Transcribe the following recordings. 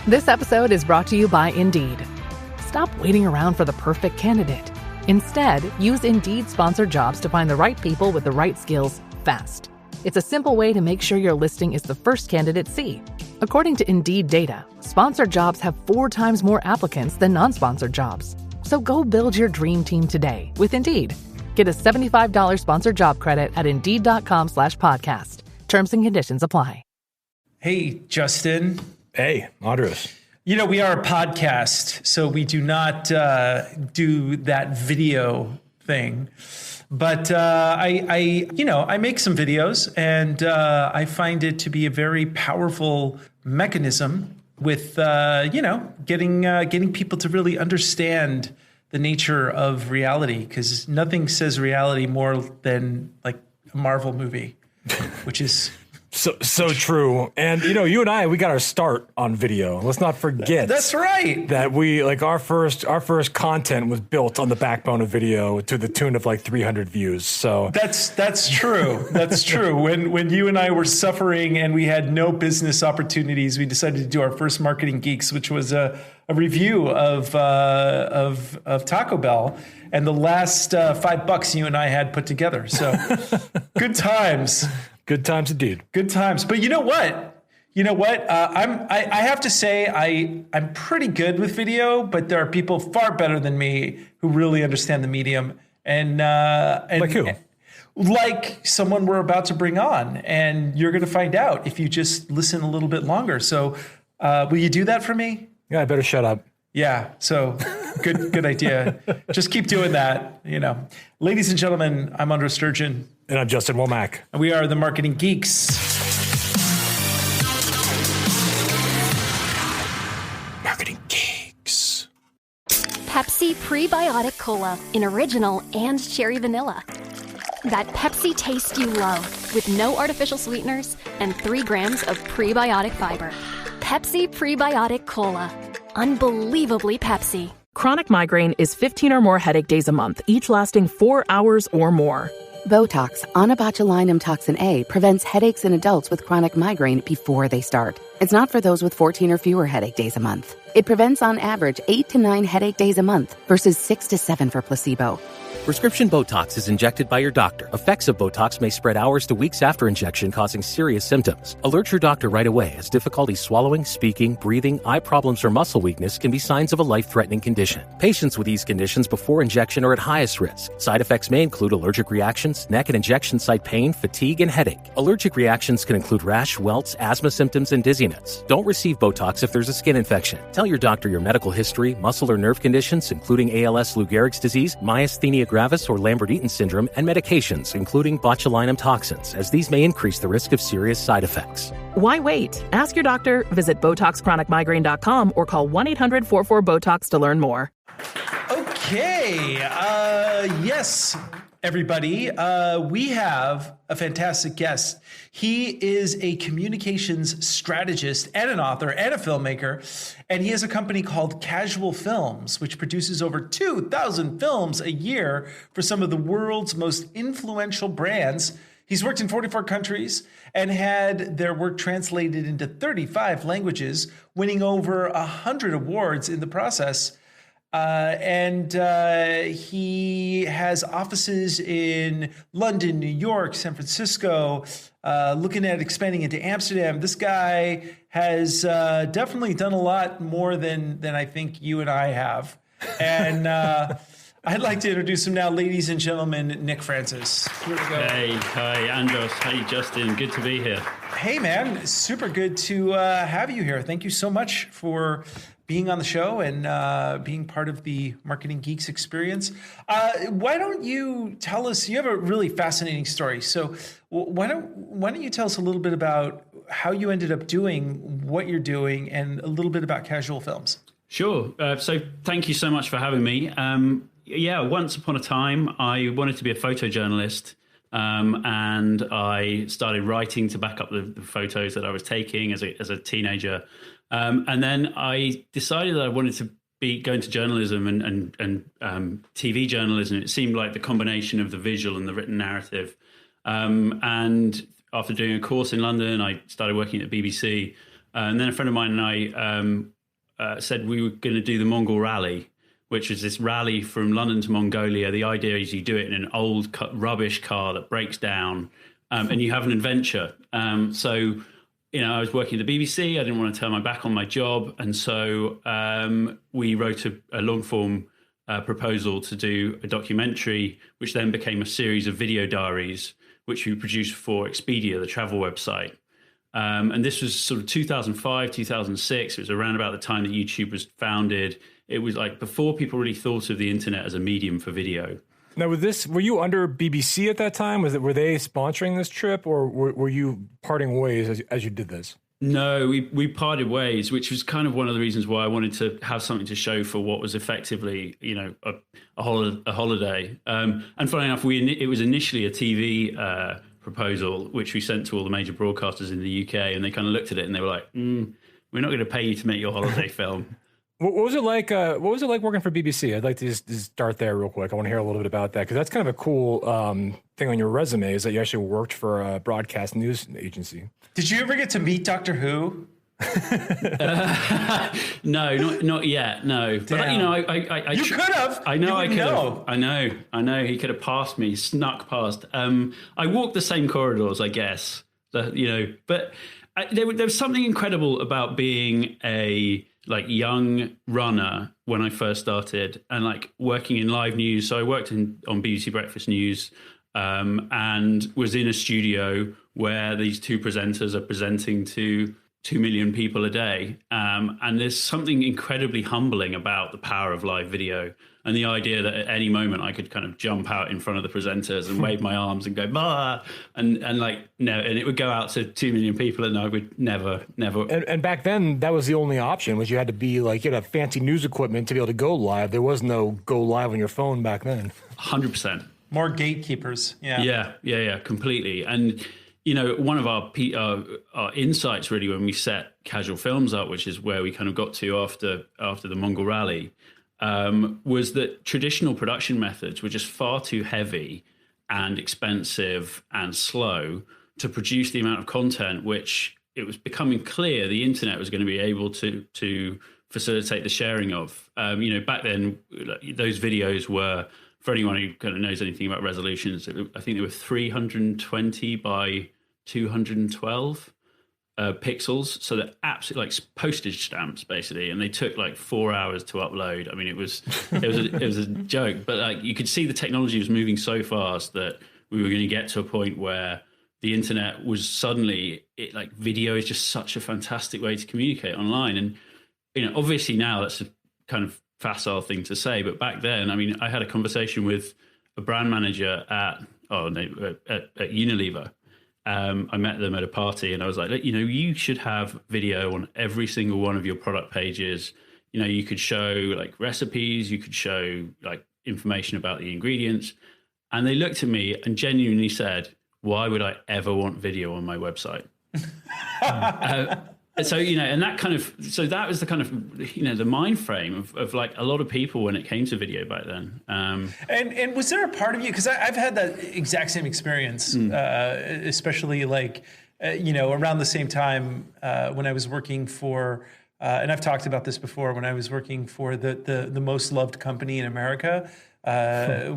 This episode is brought to you by Indeed. Stop waiting around for the perfect candidate. Instead, use Indeed sponsored jobs to find the right people with the right skills fast. It's a simple way to make sure your listing is the first candidates see. According to Indeed data, sponsored jobs have 4 times more applicants than non-sponsored jobs. So go build your dream team today with Indeed. Get a $75 sponsored job credit at Indeed.com/podcast. Terms and conditions apply. Hey, Justin. Hey, Andros. You know, we are a podcast, so we do not do that video thing. But I make some videos, and I find it to be a very powerful mechanism with, getting people to really understand the nature of reality, because nothing says reality more than like a Marvel movie, which is... So true. And, you and I, we got our start on video. Let's not forget. That's right. That we, our first content was built on the backbone of video to the tune of 300 views. So that's true. That's true. When you and I were suffering and we had no business opportunities, we decided to do our first Marketing Geeks, which was a review of Taco Bell and the last $5 you and I had put together. So good times. Good times indeed. Good times. But you know what? I have to say I'm pretty good with video, but there are people far better than me who really understand the medium. And like who? Like someone we're about to bring on, and you're going to find out if you just listen a little bit longer. So will you do that for me? Yeah, I better shut up. Yeah. So good idea. Just keep doing that. Ladies and gentlemen, I'm Andros Sturgeon. And I'm Justin Womack. And we are the Marketing Geeks. Marketing Geeks. Pepsi Prebiotic Cola in original and cherry vanilla. That Pepsi taste you love with no artificial sweeteners and 3 grams of prebiotic fiber. Pepsi Prebiotic Cola. Unbelievably Pepsi. Chronic migraine is 15 or more headache days a month, each lasting 4 hours or more. Botox, onabotulinum toxin A, prevents headaches in adults with chronic migraine before they start. It's not for those with 14 or fewer headache days a month. It prevents on average 8 to 9 headache days a month versus 6 to 7 for placebo. Prescription Botox is injected by your doctor. Effects of Botox may spread hours to weeks after injection, causing serious symptoms. Alert your doctor right away, as difficulty swallowing, speaking, breathing, eye problems, or muscle weakness can be signs of a life-threatening condition. Patients with these conditions before injection are at highest risk. Side effects may include allergic reactions, neck and injection site pain, fatigue, and headache. Allergic reactions can include rash, welts, asthma symptoms, and dizziness. Don't receive Botox if there's a skin infection. Tell your doctor your medical history, muscle or nerve conditions, including ALS, Lou Gehrig's disease, myasthenia gravis, or Lambert-Eaton syndrome, and medications, including botulinum toxins, as these may increase the risk of serious side effects. Why wait? Ask your doctor, visit BotoxChronicMigraine.com, or call 1-800-44-BOTOX to learn more. Okay. Yes, everybody. We have a fantastic guest. He is a communications strategist and an author and a filmmaker, and he has a company called Casual Films, which produces over 2,000 films a year for some of the world's most influential brands. He's worked in 44 countries and had their work translated into 35 languages, winning over 100 awards in the process. He has offices in London, New York, San Francisco, looking at expanding into Amsterdam. This guy has definitely done a lot more than I think you and I have. And I'd like to introduce him now, ladies and gentlemen, Nick Francis. Here we go. Hey, hi, Andros. Hey, Justin. Good to be here. Hey, man. Super good to have you here. Thank you so much for being on the show and being part of the Marketing Geeks experience. Why don't you tell us, you have a really fascinating story. So why don't you tell us a little bit about how you ended up doing what you're doing and a little bit about Casual Films? Sure. So thank you so much for having me. Once upon a time, I wanted to be a photojournalist. And I started writing to back up the photos that I was taking as a teenager. And then I decided that I wanted to go into journalism and TV journalism. It seemed like the combination of the visual and the written narrative. And after doing a course in London, I started working at the BBC. And then a friend of mine and I said we were going to do the Mongol Rally, which is this rally from London to Mongolia. The idea is you do it in an old rubbish car that breaks down, and you have an adventure. So, I was working at the BBC. I didn't want to turn my back on my job. And so we wrote a long-form proposal to do a documentary, which then became a series of video diaries, which we produced for Expedia, the travel website. And this was sort of 2005, 2006. It was around about the time that YouTube was founded. It was like before people really thought of the internet as a medium for video. Now, were you under BBC at that time? Were they sponsoring this trip, or were you parting ways as you did this? No, we parted ways, which was kind of one of the reasons why I wanted to have something to show for what was effectively, a holiday. And funnily enough, it was initially a TV proposal, which we sent to all the major broadcasters in the UK, and they kind of looked at it and they were like, "We're not going to pay you to make your holiday film." What was it like? What was it like working for BBC? I'd like to just start there real quick. I want to hear a little bit about that because that's kind of a cool thing on your resume is that you actually worked for a broadcast news agency. Did you ever get to meet Doctor Who? No, not yet. No, Damn. But you could have. I know. I could have. I know. He could have passed me, snuck past. I walked the same corridors, I guess. But there was something incredible about being a young runner when I first started and working in live news. So I worked on BBC Breakfast News and was in a studio where these two presenters are presenting to 2 million people a day. And there's something incredibly humbling about the power of live video and the idea that at any moment I could kind of jump out in front of the presenters and wave my arms and go, bah, and it would go out to 2 million people and I would never. And back then that was the only option was you had to be you had to have fancy news equipment to be able to go live. There was no go live on your phone back then. 100%. More gatekeepers. Yeah, completely. And, one of our insights really when we set Casual Films up, which is where we kind of got to after the Mongol Rally, was that traditional production methods were just far too heavy and expensive and slow to produce the amount of content which it was becoming clear the internet was going to be able to facilitate the sharing of. Back then, those videos were, for anyone who kind of knows anything about resolutions, I think they were 320 by 212 pixels, so they're absolutely like postage stamps basically, and they took 4 hours to upload. I mean, it was a joke, but you could see the technology was moving so fast that we were going to get to a point where the internet was suddenly video is just such a fantastic way to communicate online. And obviously now that's a kind of facile thing to say, but back then, I mean, I had a conversation with a brand manager at Unilever. I met them at a party and I was like, you should have video on every single one of your product pages. You could show recipes, you could show information about the ingredients. And they looked at me and genuinely said, why would I ever want video on my website? So, and that kind of, so that was the kind of, the mind frame of a lot of people when it came to video back then. And was there a part of you, because I've had that exact same experience, especially around the same time when I was working for, and I've talked about this before, when I was working for the most loved company in America,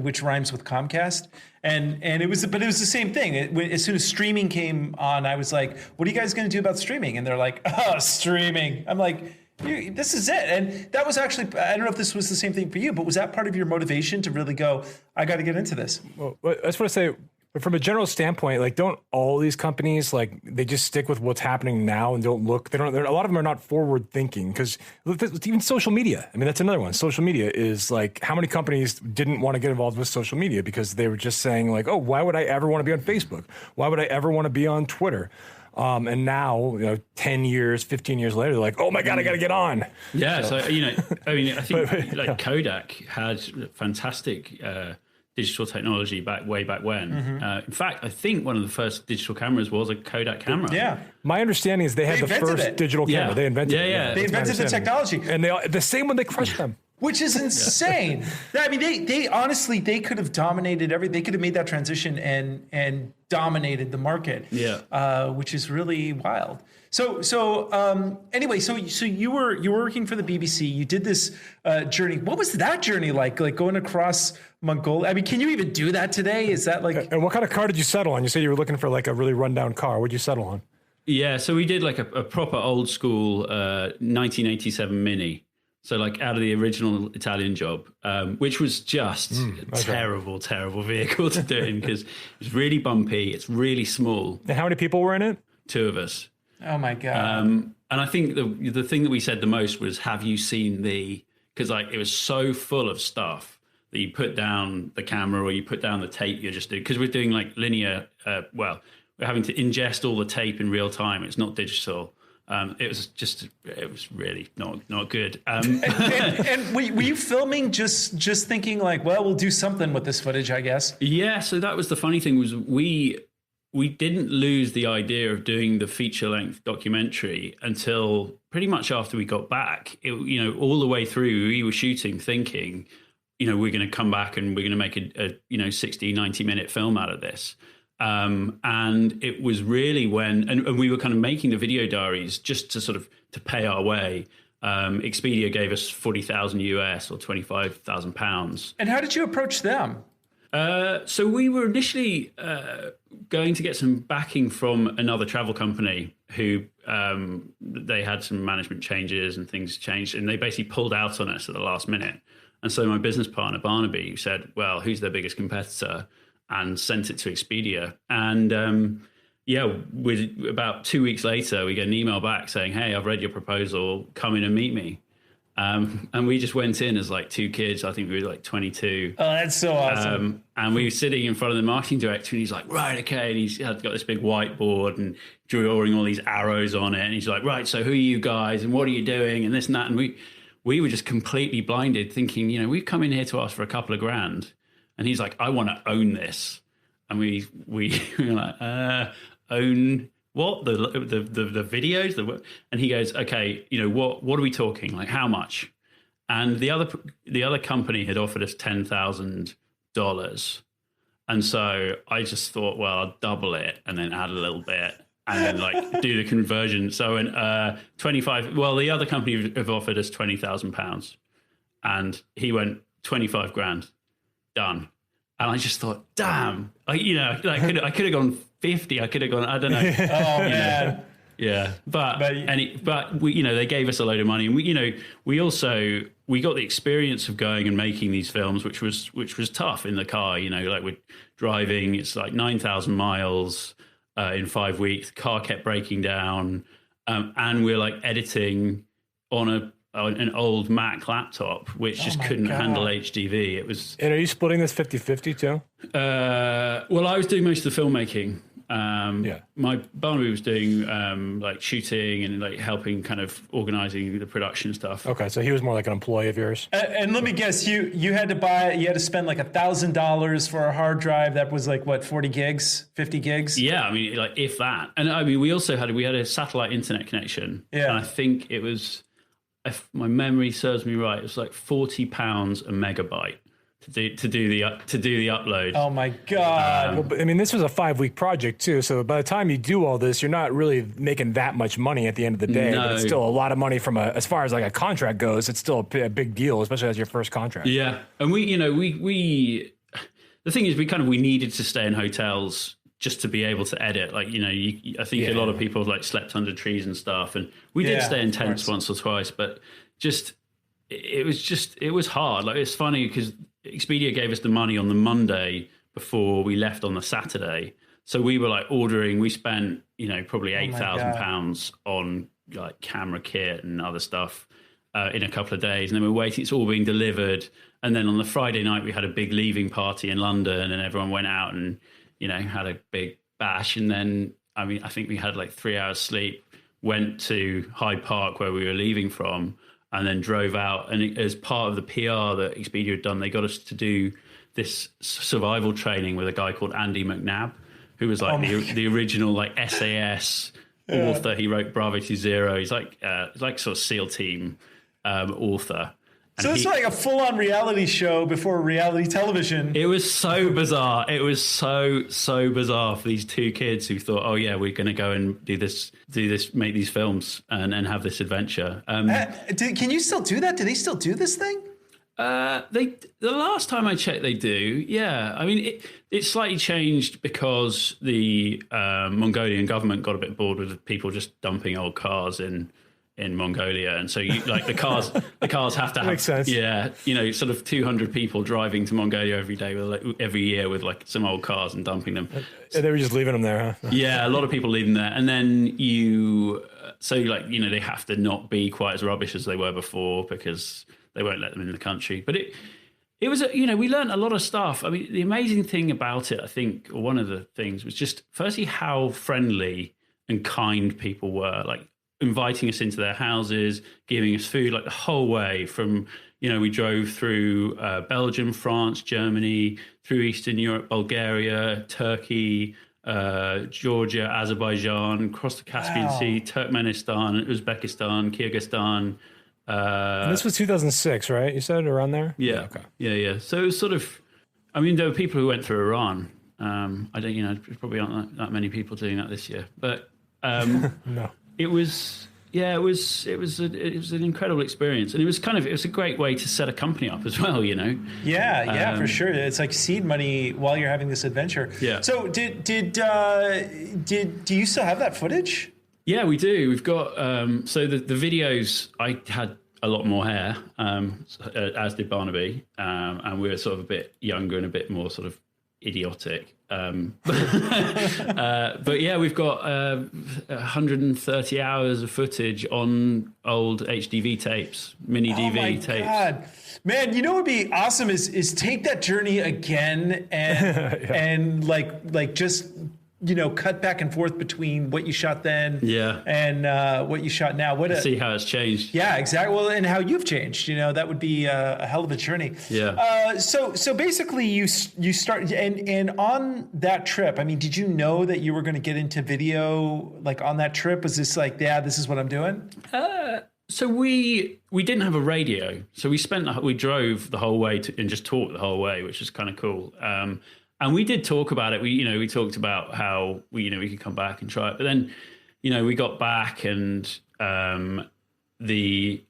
which rhymes with Comcast. And it was the same thing. As soon as streaming came on, I was like, what are you guys going to do about streaming? And they're like, oh, streaming. I'm like, this is it. And that was actually, I don't know if this was the same thing for you, but was that part of your motivation to really go, I got to get into this? Well, I just want to say, from a general standpoint, don't all these companies, they just stick with what's happening now and don't look, a lot of them are not forward thinking, because even social media, I mean, that's another one. Social media is how many companies didn't want to get involved with social media because they were just saying oh, why would I ever want to be on Facebook? Why would I ever want to be on Twitter? And now, 10 years, 15 years later, they're like, oh my God, I got to get on. Yeah. So, I mean, I think Kodak had fantastic, digital technology way back when. In fact, I think one of the first digital cameras was a Kodak camera. Yeah. My understanding is they had the first digital camera. They invented it. They invented the technology. And the same when they crushed them. which is insane. I mean, they honestly, they could have dominated everything. They could have made that transition and dominated the market. Yeah. Which is really wild. Anyway, so you were working for the BBC. You did this journey. What was that journey like? Like going across Mongolia? I mean, can you even do that today? Is that like? And what kind of car did you settle on? You said you were looking for like a really rundown car. What'd you settle on? Yeah, so we did like a proper old school 1987 Mini. So like out of the original Italian Job, which was just a terrible vehicle to do it in because it's really bumpy. It's really small. And how many people were in it? 2 of us. Oh my God. And I think the thing that we said the most was, have you seen because like it was so full of stuff that you put down the camera or you put down the tape you're just doing, because we're doing like linear, we're having to ingest all the tape in real time. It's not digital. It was really not good. And were you filming just thinking like, well, we'll do something with this footage, I guess? Yeah. So that was the funny thing was we didn't lose the idea of doing the feature length documentary until pretty much after we got back. All the way through we were shooting thinking, we're going to come back and we're going to make a 60, 90 minute film out of this. And it was really when, and we were kind of making the video diaries just to sort of to pay our way. Expedia gave us 40,000 US or 25,000 pounds. And how did you approach them? So we were initially going to get some backing from another travel company who they had some management changes and things changed, and they basically pulled out on us at the last minute. And so my business partner, Barnaby, said, well, who's their biggest competitor? And sent it to Expedia. And about 2 weeks later, we get an email back saying, hey, I've read your proposal, come in and meet me. And we just went in as like 2 kids. I think we were like 22. Oh, that's so awesome. And we were sitting in front of the marketing director and he's like, right, okay. And he's got this big whiteboard and drawing all these arrows on it. And he's like, right, so who are you guys? And what are you doing? And this and that. And we were just completely blinded thinking, we've come in here to ask for a couple of grand. And he's like, I want to own this. And we were like, own what? The videos? And he goes, okay, what are we talking? Like how much? And the other company had offered us $10,000. And so I just thought, well, I'll double it and then add a little bit and then like do the conversion. So in 25, well, the other company have offered us £20,000 and he went 25 grand. Done. And I just thought, damn, I could have gone 50. I could have gone, I don't know. Oh man. Yeah. But we, they gave us a load of money, and we got the experience of going and making these films, which was tough in the car, like we're driving, it's like 9,000 miles in 5 weeks. The car kept breaking down. And we're like editing on an old Mac laptop, which just couldn't handle HDV. It was. And are you splitting this 50-50 too? Well, I was doing most of the filmmaking. My Barnaby was doing like shooting and like helping kind of organizing the production stuff. Okay, so he was more like an employee of yours. And let me guess, you had to spend like $1,000 for a hard drive that was like what, 40 gigs, 50 gigs? Yeah, I mean, like if that. And I mean, we also had a satellite internet connection. Yeah, and I think it was, if my memory serves me right, it was like £40 a megabyte to do the upload. Oh my God! I mean, this was a 5-week project too. So by the time you do all this, you're not really making that much money at the end of the day. No. But it's still a lot of money as far as like a contract goes. It's still a big deal, especially as your first contract. Yeah, and we the thing is, we needed to stay in hotels just to be able to edit. Like, I think a lot of people like slept under trees and stuff. And we did stay in tents once or twice, but it was hard. Like, it's funny because Expedia gave us the money on the Monday before we left on the Saturday. So we were like ordering, we spent, probably £8,000 on like camera kit and other stuff in a couple of days. And then we're waiting, it's all being delivered. And then on the Friday night, we had a big leaving party in London and everyone went out and, had a big bash. And then, I think we had like 3 hours sleep, went to Hyde Park where we were leaving from, and then drove out. And as part of the PR that Expedia had done, they got us to do this survival training with a guy called Andy McNabb, who was like the original like SAS author. He wrote Bravo 20. He's like sort of SEAL team author. So it's like a full-on reality show before reality television. It was so bizarre. It was so bizarre for these two kids who thought, oh yeah, we're going to go and do this, make these films and have this adventure. Can you still do that? Do they still do this thing? The last time I checked, they do. Yeah, I mean, it slightly changed because the Mongolian government got a bit bored with people just dumping old cars in Mongolia, and so the cars have to have, makes sense. Yeah, sort of 200 people driving to Mongolia every day every year with like some old cars and dumping them. They were just leaving them there, huh? Yeah, a lot of people leaving there, and then they have to not be quite as rubbish as they were before because they won't let them in the country. But it was we learned a lot of stuff. I mean, the amazing thing about it, I think, or one of the things was just firstly how friendly and kind people were, like inviting us into their houses, giving us food, like the whole way from, we drove through Belgium, France, Germany, through Eastern Europe, Bulgaria, Turkey, Georgia, Azerbaijan, across the Caspian Sea, Turkmenistan, Uzbekistan, Kyrgyzstan. And this was 2006, right? You said around there? Yeah. Okay. Yeah. So it was sort of, I mean, there were people who went through Iran. There probably aren't that many people doing that this year, but no. It was an incredible experience, and it was a great way to set a company up as well, Yeah, for sure. It's like seed money while you're having this adventure. Yeah. So do you still have that footage? Yeah, we do. We've got so the videos. I had a lot more hair, as did Barnaby, and we were sort of a bit younger and a bit more sort of idiotic. But yeah, we've got 130 hours of footage on old HDV tapes, mini DV tapes. God. Man, what would be awesome is take that journey again and and like just cut back and forth between what you shot then and what you shot now. See how it's changed. Yeah, exactly. Well, and how you've changed. That would be a hell of a journey. Yeah. So basically, you start and on that trip. I mean, did you know that you were going to get into video like on that trip? Was this like, this is what I'm doing? So we didn't have a radio, so we drove the whole way and just talked the whole way, which was kind of cool. And we did talk about it. We talked about how we could come back and try it. But then, we got back and Barnaby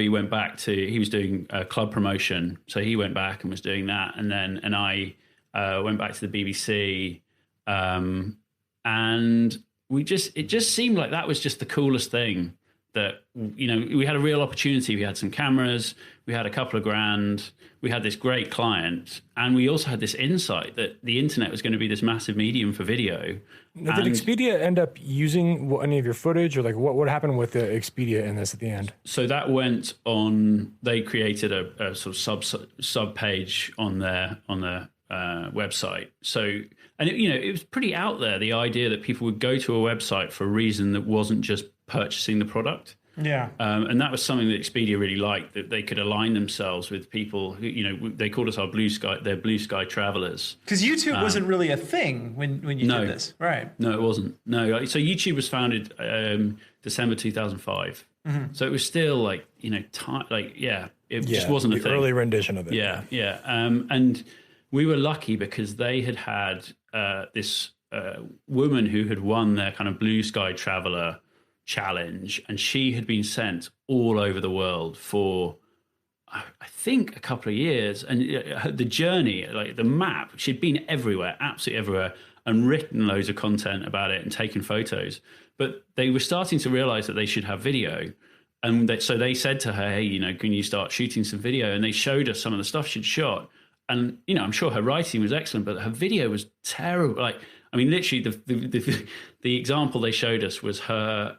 went back he was doing a club promotion. So he went back and was doing that. And I went back to the BBC. And it just seemed like that was just the coolest thing. That, we had a real opportunity. We had some cameras, we had a couple of grand, we had this great client, and we also had this insight that the internet was going to be this massive medium for video. Now, did Expedia end up using any of your footage, or like what happened with the Expedia in this at the end? So that went on. They created a sort of sub page on their website. So, and it was pretty out there, the idea that people would go to a website for a reason that wasn't just purchasing the product. Yeah. And that was something that Expedia really liked, that they could align themselves with people who, they called us their blue sky travelers. Because YouTube wasn't really a thing when you did this. Right. No, it wasn't. No. So YouTube was founded December 2005. Mm-hmm. So it was still it just wasn't a thing. Early rendition of it. Yeah. And we were lucky because they had this woman who had won their kind of blue sky traveler challenge, and she had been sent all over the world for I think a couple of years, and the journey, like the map, she'd been everywhere, absolutely everywhere, and written loads of content about it and taken photos. But they were starting to realize that they should have video, and so they said to her, hey, can you start shooting some video? And they showed us some of the stuff she'd shot, and I'm sure her writing was excellent, but her video was terrible. Like, I mean, literally, the example they showed us was her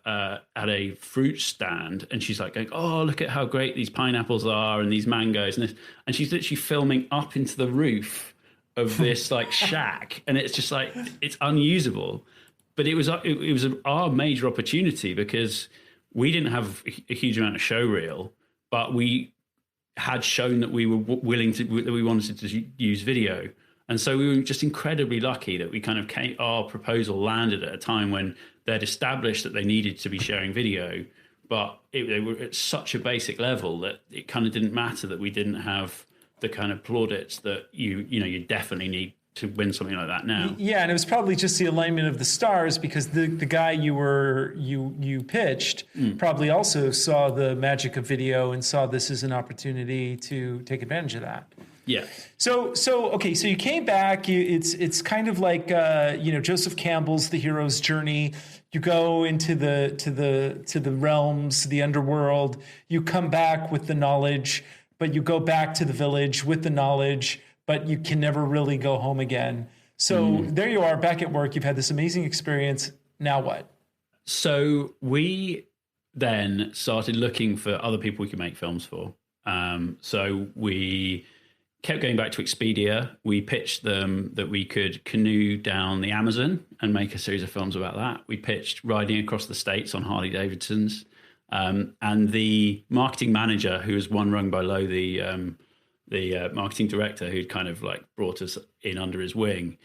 at a fruit stand, and she's like going, "Oh, look at how great these pineapples are, and these mangoes," and she's literally filming up into the roof of this like shack, and it's just like it's unusable. But it was our major opportunity because we didn't have a huge amount of show reel, but we had shown that we were that we wanted to use video. And so we were just incredibly lucky that we kind of our proposal landed at a time when they'd established that they needed to be sharing video, but they were at such a basic level that it kind of didn't matter that we didn't have the kind of plaudits that you definitely need to win something like that now. Yeah, and it was probably just the alignment of the stars, because the guy you pitched probably also saw the magic of video and saw this as an opportunity to take advantage of that. Yeah. So okay. So you came back. It's kind of like Joseph Campbell's The Hero's Journey. You go into the realms, the underworld. You come back with the knowledge, but you go back to the village with the knowledge, but you can never really go home again. So there you are, back at work. You've had this amazing experience. Now what? So we then started looking for other people we could make films for. So we kept going back to Expedia. We pitched them that we could canoe down the Amazon and make a series of films about that. We pitched riding across the States on Harley Davidsons. And the marketing manager, who was one rung below the marketing director, who'd kind of like brought us in under his wing,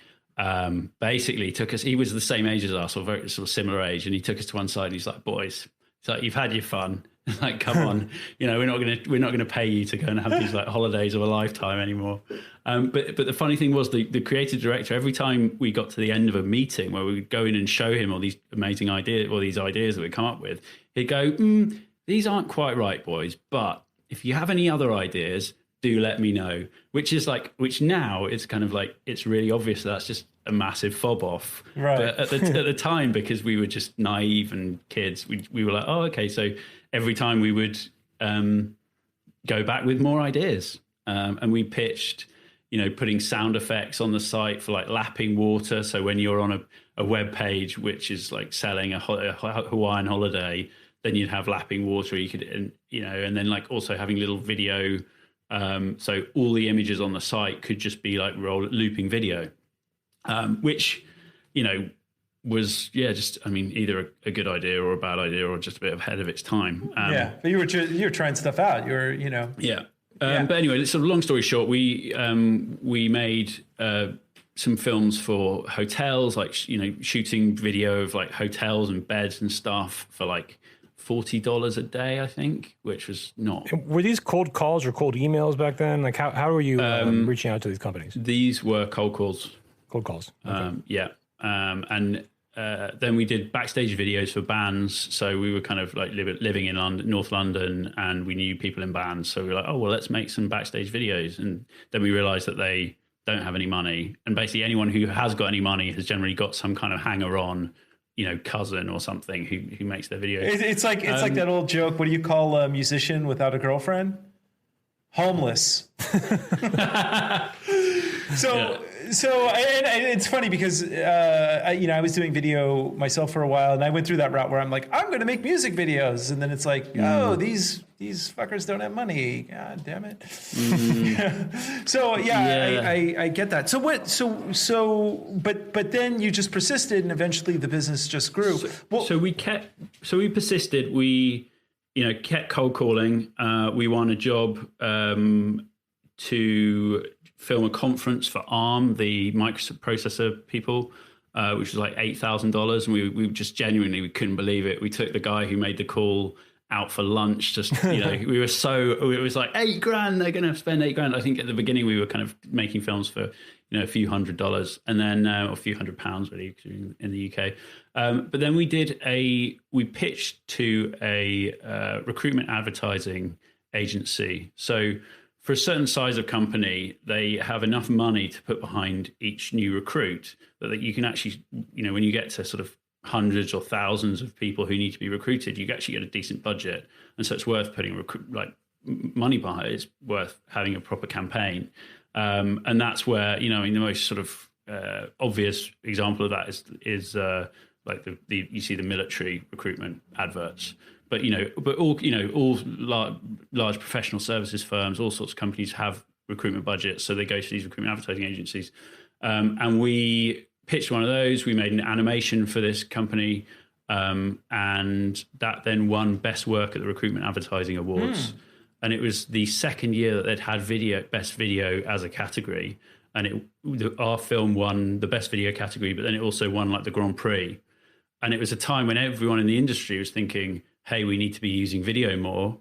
basically took us. He was the same age as us, or very sort of similar age, and he took us to one side. And he's like, "Boys, it's like, you've had your fun. Like, come on, we're not gonna pay you to go and have these like holidays of a lifetime anymore." But the funny thing was, the creative director, every time we got to the end of a meeting where we would go in and show him all these amazing ideas, or these ideas that we'd come up with, he'd go, "These aren't quite right, boys, but if you have any other ideas, do let me know." Which now it's kind of like, it's really obvious that's just a massive fob off. Right. But at the time, because we were just naive and kids, we were like, oh, okay. So every time we would go back with more ideas, and we pitched, putting sound effects on the site for like lapping water. So when you're on a web page which is like selling a Hawaiian holiday, then you'd have lapping water. You could, and then like also having little video. So all the images on the site could just be like looping video, which, was, either a good idea or a bad idea, or just a bit ahead of its time. But you were trying stuff out. But anyway, sort of long story short, we made some films for hotels, like shooting video of like hotels and beds and stuff for like $40 a day, I think, which was not. Were these cold calls or cold emails back then? Like how were you reaching out to these companies? These were cold calls. Cold calls. Okay. And then we did backstage videos for bands. So we were kind of like living in North London, and we knew people in bands. So we were like, oh, well, let's make some backstage videos. And then we realized that they don't have any money. And basically anyone who has got any money has generally got some kind of hanger-on, cousin or something who makes their videos. It's like that old joke. What do you call a musician without a girlfriend? Homeless. So it's funny because I was doing video myself for a while, and I went through that route where I'm like, I'm going to make music videos, and then it's like, oh, these fuckers don't have money. God damn it. I get that. But then you just persisted, and eventually the business just grew. So we persisted. We kept cold calling. We won a job to film a conference for ARM, the microprocessor people, which was like $8,000, and we just genuinely, we couldn't believe it. We took the guy who made the call out for lunch. Just it was like $8,000. They're going to spend $8,000. I think at the beginning we were kind of making films for a few $100s, and then or a few £100 really in the UK. But then we pitched to a recruitment advertising agency. So for a certain size of company, they have enough money to put behind each new recruit that you can actually, when you get to sort of hundreds or thousands of people who need to be recruited, you actually get a decent budget. And so it's worth putting money behind it. It's worth having a proper campaign. And that's where, the most sort of obvious example of that is like you see the military recruitment adverts. But all large professional services firms, all sorts of companies have recruitment budgets, so they go to these recruitment advertising agencies. And we pitched one of those. We made an animation for this company, and that then won Best Work at the Recruitment Advertising Awards. And it was the second year that they'd had Best Video as a category, and our film won the Best Video category, but then it also won like the Grand Prix. And it was a time when everyone in the industry was thinking, hey, we need to be using video more.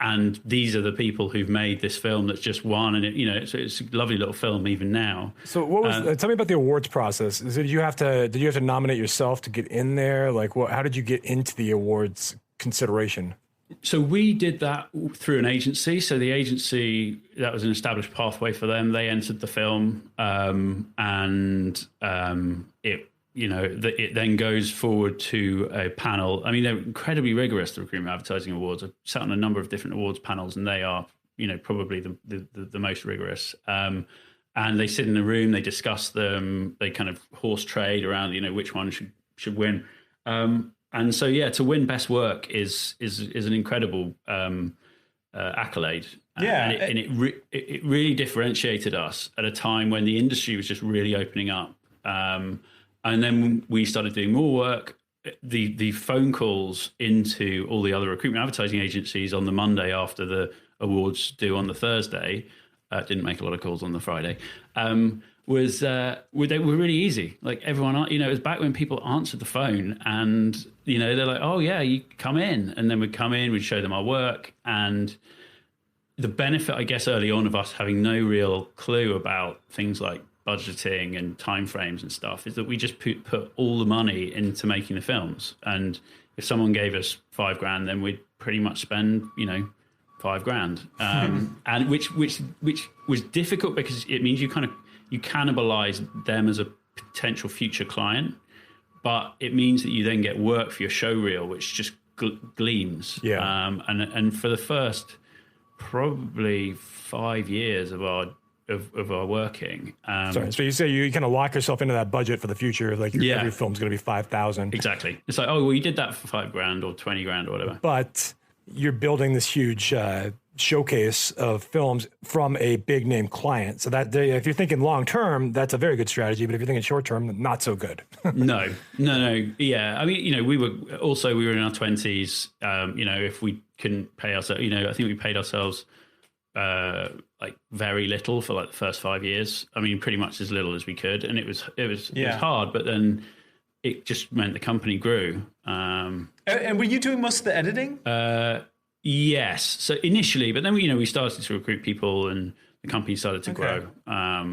And these are the people who've made this film that's just won, and it's a lovely little film even now. So, what was? Tell me about the awards process. Did you have to nominate yourself to get in there? Like, how did you get into the awards consideration? So we did that through an agency. So the agency, that was an established pathway for them. They entered the film, it then goes forward to a panel. I mean, they're incredibly rigorous, the Recruitment Advertising Awards. I've sat on a number of different awards panels, and they are, probably the most rigorous. And they sit in a room, they discuss them, they kind of horse trade around, which one should win. And so, to win Best Work is an incredible accolade. And it really differentiated us at a time when the industry was just really opening up. And then we started doing more work. The phone calls into all the other recruitment advertising agencies on the Monday after the awards due on the Thursday, didn't make a lot of calls on the Friday, they were really easy. Like everyone, it was back when people answered the phone and, they're like, oh yeah, you come in. And then we'd come in, we'd show them our work. And the benefit, I guess, early on of us having no real clue about things like budgeting and timeframes and stuff is that we just put all the money into making the films. And if someone gave us $5,000, then we'd pretty much spend, $5,000. And which was difficult because it means you cannibalize them as a potential future client, but it means that you then get work for your show reel, which just gleams. Yeah. And for the first probably 5 years of our working. Sorry, so you say you kind of lock yourself into that budget for the future, like every film's going to be 5,000. Exactly. It's like, oh, well, you did that for $5,000 or $20,000 or whatever. But you're building this huge showcase of films from a big name client. So that if you're thinking long term, that's a very good strategy. But if you're thinking short term, not so good. No. Yeah, I mean, we were in our 20s. If we couldn't pay ourselves, I think we paid ourselves like very little for like the first 5 years. I mean, pretty much as little as we could, and it was hard. But then it just meant the company grew. And were you doing most of the editing? Yes. So initially, but then we started to recruit people, and the company started to grow.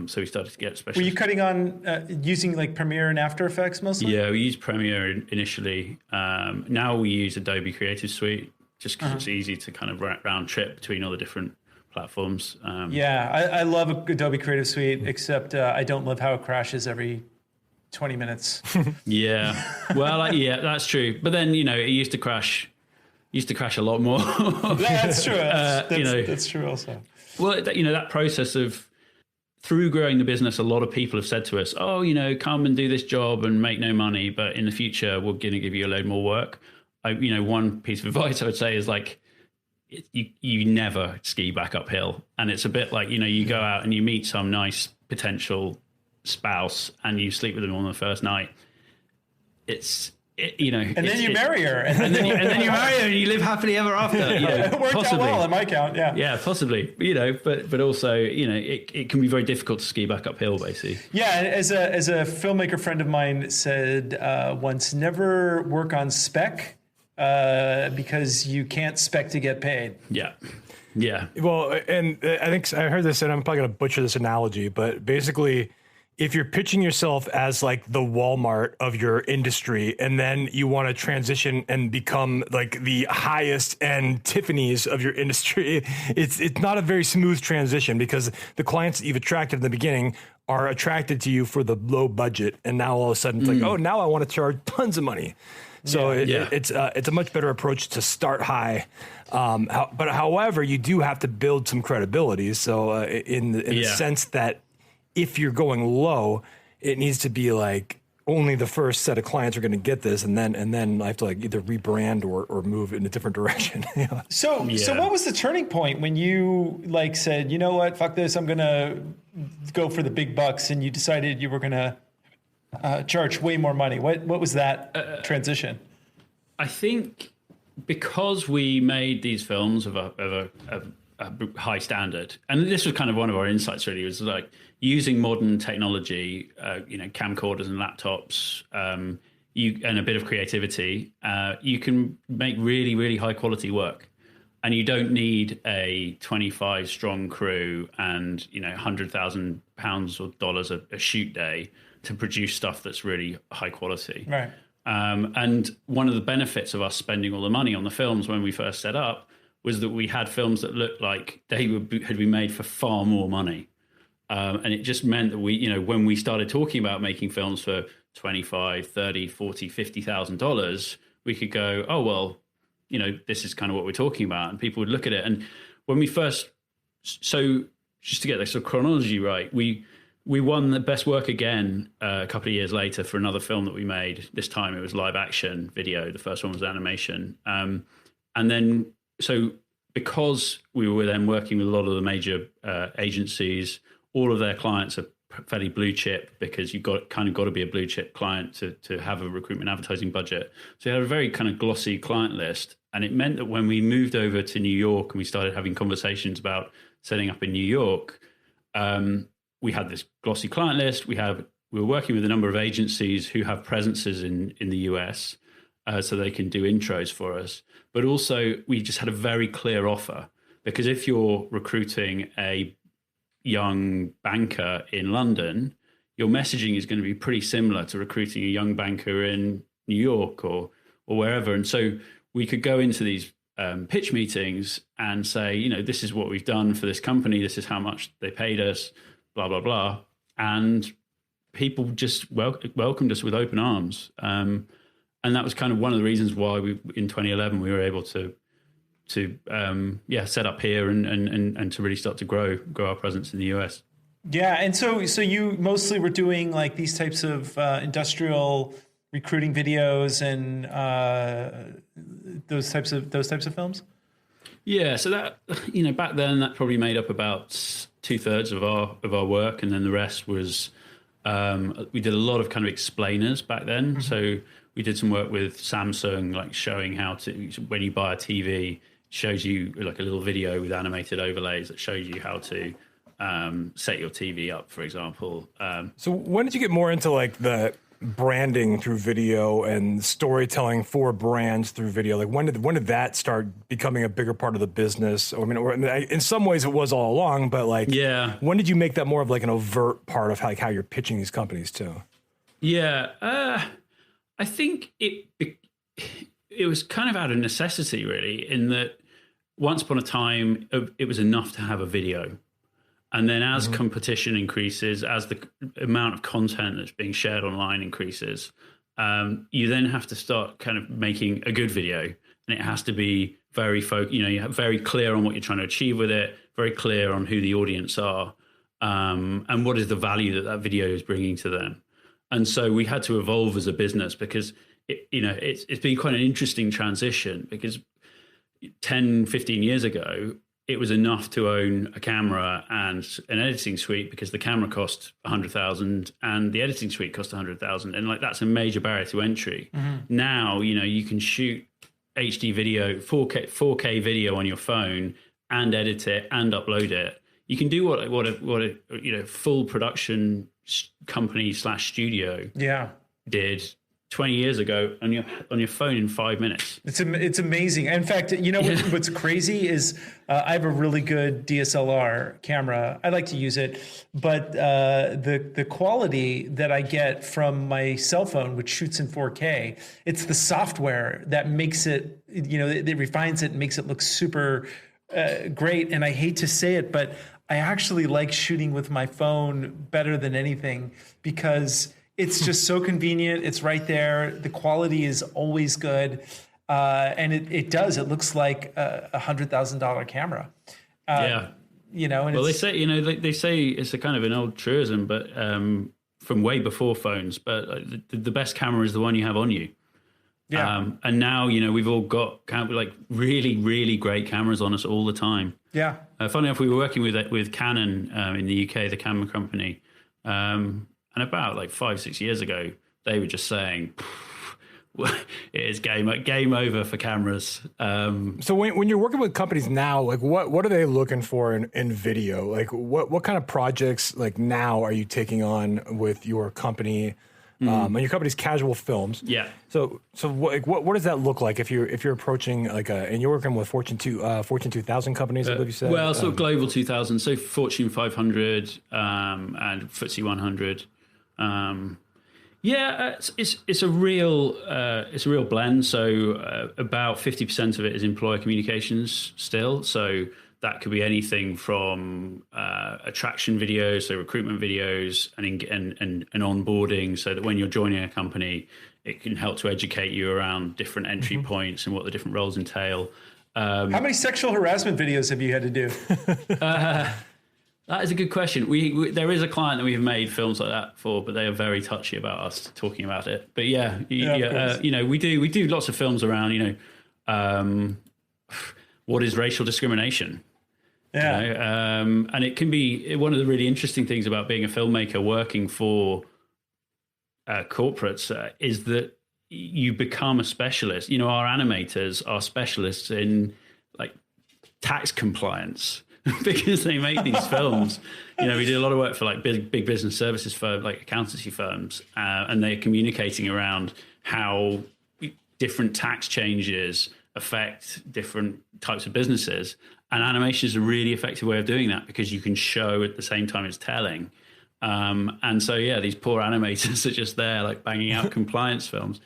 So we started to get specialists. Were you cutting on using like Premiere and After Effects mostly? Yeah, we used Premiere initially. Now we use Adobe Creative Suite just because it's easy to kind of round trip between all the different platforms. I love Adobe Creative Suite, except I don't love how it crashes every 20 minutes. Yeah. Well, that's true. But then, it used to crash a lot more. That's true. That's true also. Well, that process of through growing the business, a lot of people have said to us, oh, come and do this job and make no money, but in the future, we're going to give you a load more work. One piece of advice I would say is like, you never ski back uphill. And it's a bit like, you go out and you meet some nice potential spouse and you sleep with them on the first night. And then you marry her. And then you marry her and you live happily ever after. It worked out well on my count, yeah. Yeah, possibly. But also, it can be very difficult to ski back uphill, basically. Yeah, as a filmmaker friend of mine said once, never work on spec because you can't spec to get paid. Yeah. Yeah. Well, and I think I heard this, and I'm probably going to butcher this analogy, but basically, if you're pitching yourself as like the Walmart of your industry, and then you want to transition and become like the highest end Tiffany's of your industry, it's not a very smooth transition because the clients that you've attracted in the beginning are attracted to you for the low budget, and now all of a sudden it's like, oh, now I want to charge tons of money. So it's a much better approach to start high. But however, you do have to build some credibility. So in the sense that if you're going low, it needs to be like only the first set of clients are going to get this, and then I have to like either rebrand or move in a different direction. So what was the turning point when you like said, you know what, fuck this, I'm going to go for the big bucks, and you decided you were going to charge way more money? What was that transition? I think because we made these films of a high standard, and this was kind of one of our insights really, was like using modern technology, camcorders and laptops, and a bit of creativity, you can make really, really high quality work. And you don't need a 25 strong crew and, £100,000 or dollars a shoot day to produce stuff that's really high quality. Right. And one of the benefits of us spending all the money on the films when we first set up was that we had films that looked like they had been made for far more money. And it just meant that when we started talking about making films for $25, $30, $40, $50,000, we could go, oh, well, this is kind of what we're talking about. And people would look at it. And when we first, so just to get the sort of chronology right, we won the best work again a couple of years later for another film that we made. This time it was live action video. The first one was animation. And then, so because we were then working with a lot of the major agencies, all of their clients are fairly blue chip, because you've got to be a blue chip client to have a recruitment advertising budget. So you had a very kind of glossy client list. And it meant that when we moved over to New York and we started having conversations about setting up in New York, we had this glossy client list. We were working with a number of agencies who have presences in the US, so they can do intros for us. But also we just had a very clear offer, because if you're recruiting a young banker in London, your messaging is going to be pretty similar to recruiting a young banker in New York or wherever. And so we could go into these pitch meetings and say, this is what we've done for this company. This is how much they paid us, blah, blah, blah. And people just welcomed us with open arms. And that was kind of one of the reasons why in 2011, we were able to set up here and to really start to grow our presence in the US. Yeah, and so you mostly were doing like these types of industrial recruiting videos and those types of films. Yeah, so that back then that probably made up about 2/3 of our work, and then the rest was we did a lot of kind of explainers back then. Mm-hmm. So we did some work with Samsung, like showing how to, when you buy a TV, shows you like a little video with animated overlays that shows you how to set your TV up, for example. So when did you get more into like the branding through video and storytelling for brands through video? Like when did that start becoming a bigger part of the business? I mean, in some ways it was all along, but like, yeah, when did you make that more of like an overt part of like how you're pitching these companies too? Yeah, I think it was kind of out of necessity, really, in that once upon a time it was enough to have a video. And then as competition increases, as the amount of content that's being shared online increases, you then have to start kind of making a good video. And it has to be very you're very clear on what you're trying to achieve with it, very clear on who the audience are, and what is the value that video is bringing to them. And so we had to evolve as a business, because it's been quite an interesting transition, because 10, 15 years ago, it was enough to own a camera and an editing suite, because the camera cost $100,000 and the editing suite cost $100,000. And like, that's a major barrier to entry. Mm-hmm. Now, you can shoot HD video, 4K video on your phone and edit it and upload it. You can do what a full production company / studio did 20 years ago on your phone in 5 minutes. It's amazing. In fact, what's crazy is I have a really good DSLR camera. I like to use it, but the quality that I get from my cell phone, which shoots in 4K, it's the software that makes it, it refines it and makes it look super great. And I hate to say it, but I actually like shooting with my phone better than anything, because it's just so convenient. It's right there. The quality is always good. And it looks like a $100,000 camera. And well, they say it's a kind of an old truism, but from way before phones, but the best camera is the one you have on you. Yeah. And now, we've all got like really, really great cameras on us all the time. Yeah. Funny enough, we were working with Canon in the UK, the camera company. And about like 5-6 years ago, they were just saying, it is game over for cameras. So when you're working with companies now, like what are they looking for in video? Like what kind of projects like now are you taking on with your company? And your company's Casual Films. Yeah. So what does that look like if you're approaching and you're working with Fortune 2000 companies, I believe you said? Well, sort of Global 2000, so Fortune 500 and FTSE 100. It's a real blend. So about 50% of it is employer communications still. So that could be anything from attraction videos, so recruitment videos, and onboarding, so that when you're joining a company, it can help to educate you around different entry points and what the different roles entail. How many sexual harassment videos have you had to do? That is a good question. There is a client that we've made films like that for, but they are very touchy about us talking about it. But we do lots of films around, what is racial discrimination? Yeah. And it can be one of the really interesting things about being a filmmaker working for corporates is that you become a specialist. Our animators are specialists in like tax compliance because they make these films. We do a lot of work for like big business services firms, like accountancy firms, and they're communicating around how different tax changes affect different types of businesses. And animation is a really effective way of doing that because you can show at the same time as telling. And so, these poor animators are just there like banging out compliance films.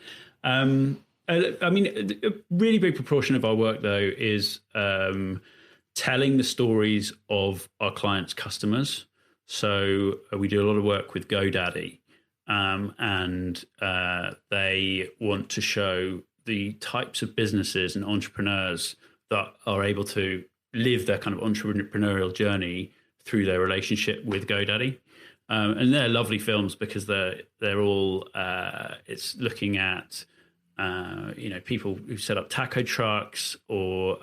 I mean, a really big proportion of our work, though, is telling the stories of our clients' customers. So we do a lot of work with GoDaddy, and they want to show the types of businesses and entrepreneurs that are able to live their kind of entrepreneurial journey through their relationship with GoDaddy. And they're lovely films because they're all, it's looking at, people who set up taco trucks or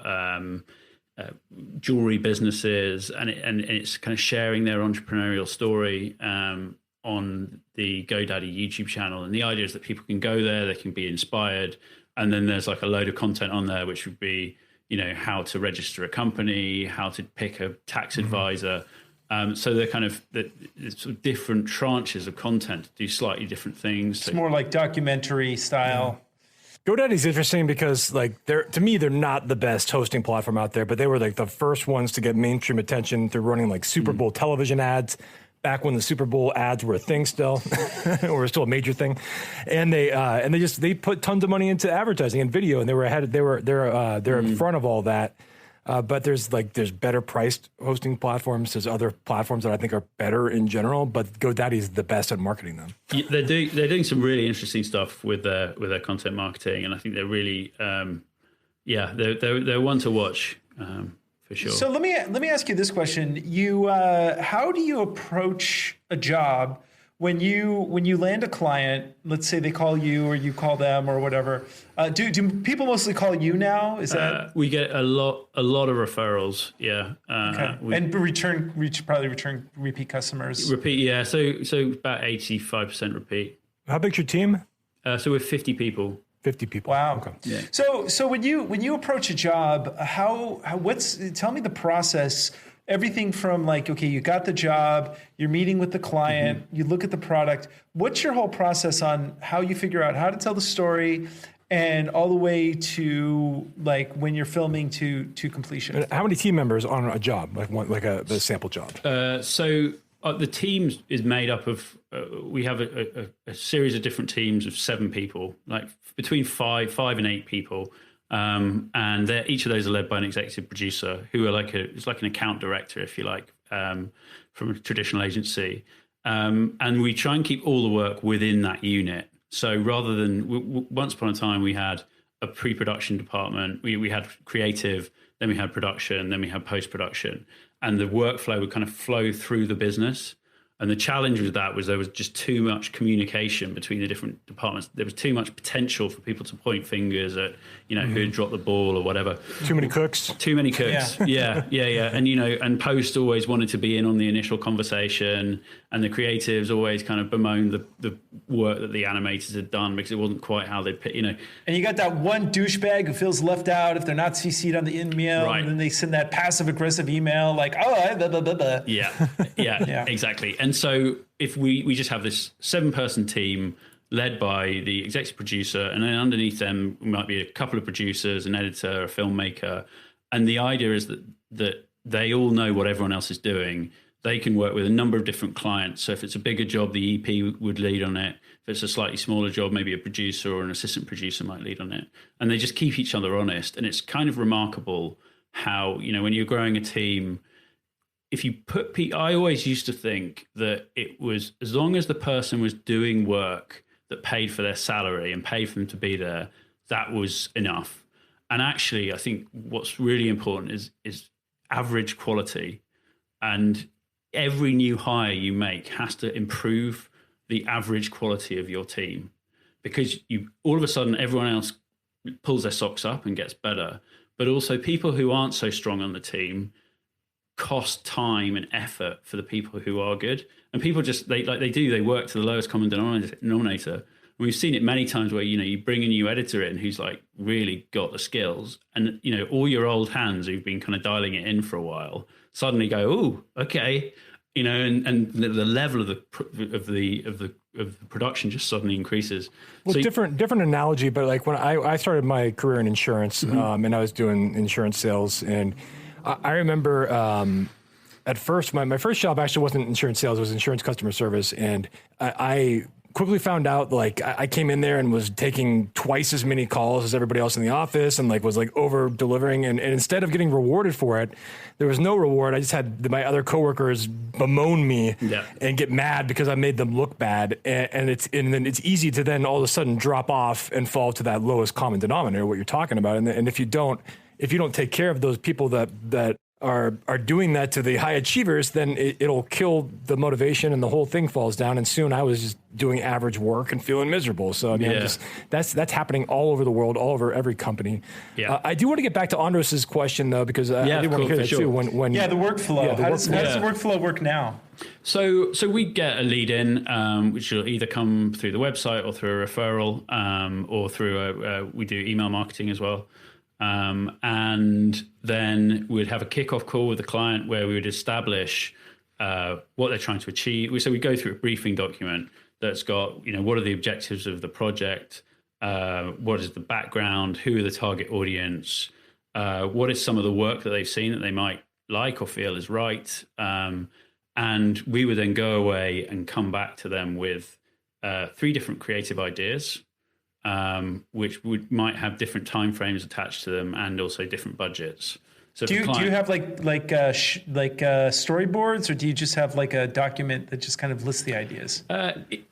jewelry businesses, and it's kind of sharing their entrepreneurial story on the GoDaddy YouTube channel. And the idea is that people can go there, they can be inspired. And then there's like a load of content on there, which would be, how to register a company, how to pick a tax advisor. So they're kind of the sort of different tranches of content to do slightly different things. It's more like documentary style. GoDaddy's interesting because to me, they're not the best hosting platform out there, but they were like the first ones to get mainstream attention through running like Super Bowl television ads back when the Super Bowl ads were a thing still, or still a major thing. And they put tons of money into advertising and video, and they're in front of all that. But there's better priced hosting platforms. There's other platforms that I think are better in general, but GoDaddy is the best at marketing them. Yeah, they're doing some really interesting stuff with their content marketing, and I think they're really they're one to watch for sure. So let me ask you this question: how do you approach a job when you land a client? Let's say they call you or you call them or whatever. Do people mostly call you now? Is that we get a lot of referrals? Yeah. Okay. And return repeat customers. Repeat, yeah. So about 85% repeat. How big's your team? So we're 50 people. 50 people. Wow. Okay. Yeah. So when you approach a job, tell me the process. Everything from like, okay, you got the job, you're meeting with the client, you look at the product. What's your whole process on how you figure out how to tell the story, and all the way to like when you're filming to completion? How many team members on a job, the sample job? So the team is made up of, we have a series of different teams of 7 people, like between 5 and 8 people. And each of those are led by an executive producer who are it's like an account director, if you like, from a traditional agency. And we try and keep all the work within that unit. So rather than, once upon a time, we had a pre-production department, we had creative, then we had production, then we had post-production. And the workflow would kind of flow through the business. And the challenge with that was there was just too much communication between the different departments. There was too much potential for people to point fingers at, who had dropped the ball or whatever. Too many cooks. Yeah. And, and post always wanted to be in on the initial conversation, and the creatives always kind of bemoaned the work that the animators had done because it wasn't quite how they'd And you got that one douchebag who feels left out if they're not CC'd on the email, right. And then they send that passive aggressive email like, blah, blah, blah, blah. Yeah, exactly. And so if we just have this 7-person team, led by the executive producer, and then underneath them might be a couple of producers, an editor, a filmmaker. And the idea is that they all know what everyone else is doing. They can work with a number of different clients. So if it's a bigger job, the EP would lead on it. If it's a slightly smaller job, maybe a producer or an assistant producer might lead on it. And they just keep each other honest. And it's kind of remarkable how, when you're growing a team, if you put I always used to think that it was, as long as the person was doing work that paid for their salary and paid for them to be there, that was enough. And actually, I think what's really important is average quality. And every new hire you make has to improve the average quality of your team, because all of a sudden everyone else pulls their socks up and gets better. But also people who aren't so strong on the team cost time and effort for the people who are good. And people just, they work to the lowest common denominator. And we've seen it many times where, you bring a new editor in who's like really got the skills, and, all your old hands who've been kind of dialing it in for a while suddenly go, oh, okay. And the level of the production just suddenly increases. Well, so different analogy, but like when I started my career in insurance, and I was doing insurance sales, and I remember at first my first job actually wasn't insurance sales; it was insurance customer service, and I quickly found out, like, I came in there and was taking twice as many calls as everybody else in the office, and was over delivering. And instead of getting rewarded for it, there was no reward. I just had my other coworkers bemoan me and get mad because I made them look bad. And then it's easy to then all of a sudden drop off and fall to that lowest common denominator, what you're talking about. And if you don't take care of those people that are doing that to the high achievers, then it'll kill the motivation and the whole thing falls down. And soon I was just doing average work and feeling miserable. So that's happening all over the world, all over every company. Yeah. I do want to get back to Andros's question though, because I did want to hear that too. When the workflow. How does the workflow work now? So we get a lead in, which will either come through the website or through a referral, or through we do email marketing as well. And then we'd have a kickoff call with the client where we would establish what they're trying to achieve. So we go through a briefing document that's got, what are the objectives of the project? What is the background? Who are the target audience? What is some of the work that they've seen that they might like or feel is right? And we would then go away and come back to them with 3 different creative ideas. Which might have different timeframes attached to them and also different budgets. So do you have like storyboards, or do you just have like a document that just kind of lists the ideas?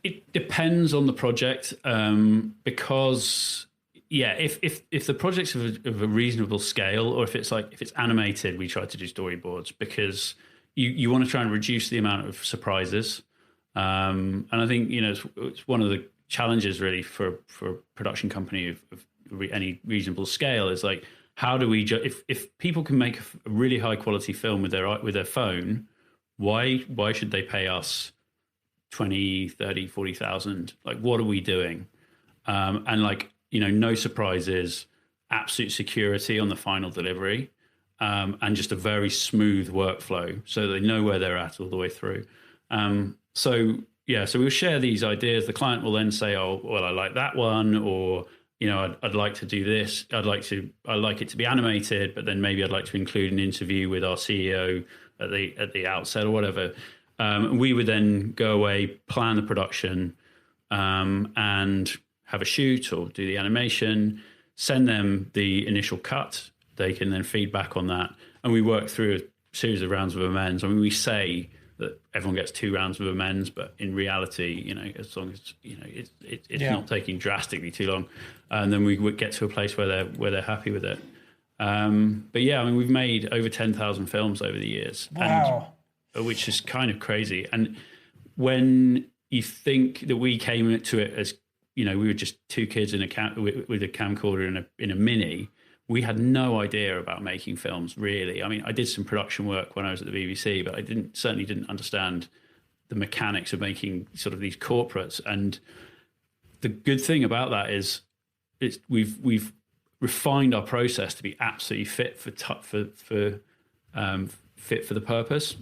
It depends on the project, because if the project's of a reasonable scale, or if it's animated, we try to do storyboards because you want to try and reduce the amount of surprises. And I think it's one of the challenges really for a production company of any reasonable scale is like, how do we if people can make a really high quality film with their phone, why should they pay us 20, 30, 40,000? Like, what are we doing? And no surprises, absolute security on the final delivery, and just a very smooth workflow so they know where they're at all the way through. So we'll share these ideas. The client will then say, oh, well, I like that one, or, I'd like to do this. I'd like it to be animated, but then maybe I'd like to include an interview with our CEO at the outset or whatever. We would then go away, plan the production, and have a shoot or do the animation, send them the initial cut. They can then feed back on that. And we work through a series of rounds of amends. I mean, we say that everyone gets 2 rounds of amends, but in reality, as long as it's not taking drastically too long, and then we would get to a place where they're happy with it. But we've made over 10,000 films over the years. Wow, which is kind of crazy. And when you think that we came to it as we were just 2 kids in with a camcorder in a Mini. We had no idea about making films, really. I mean, I did some production work when I was at the BBC, but I certainly didn't understand the mechanics of making sort of these corporates. And the good thing about that is we've refined our process to be absolutely fit for the purpose.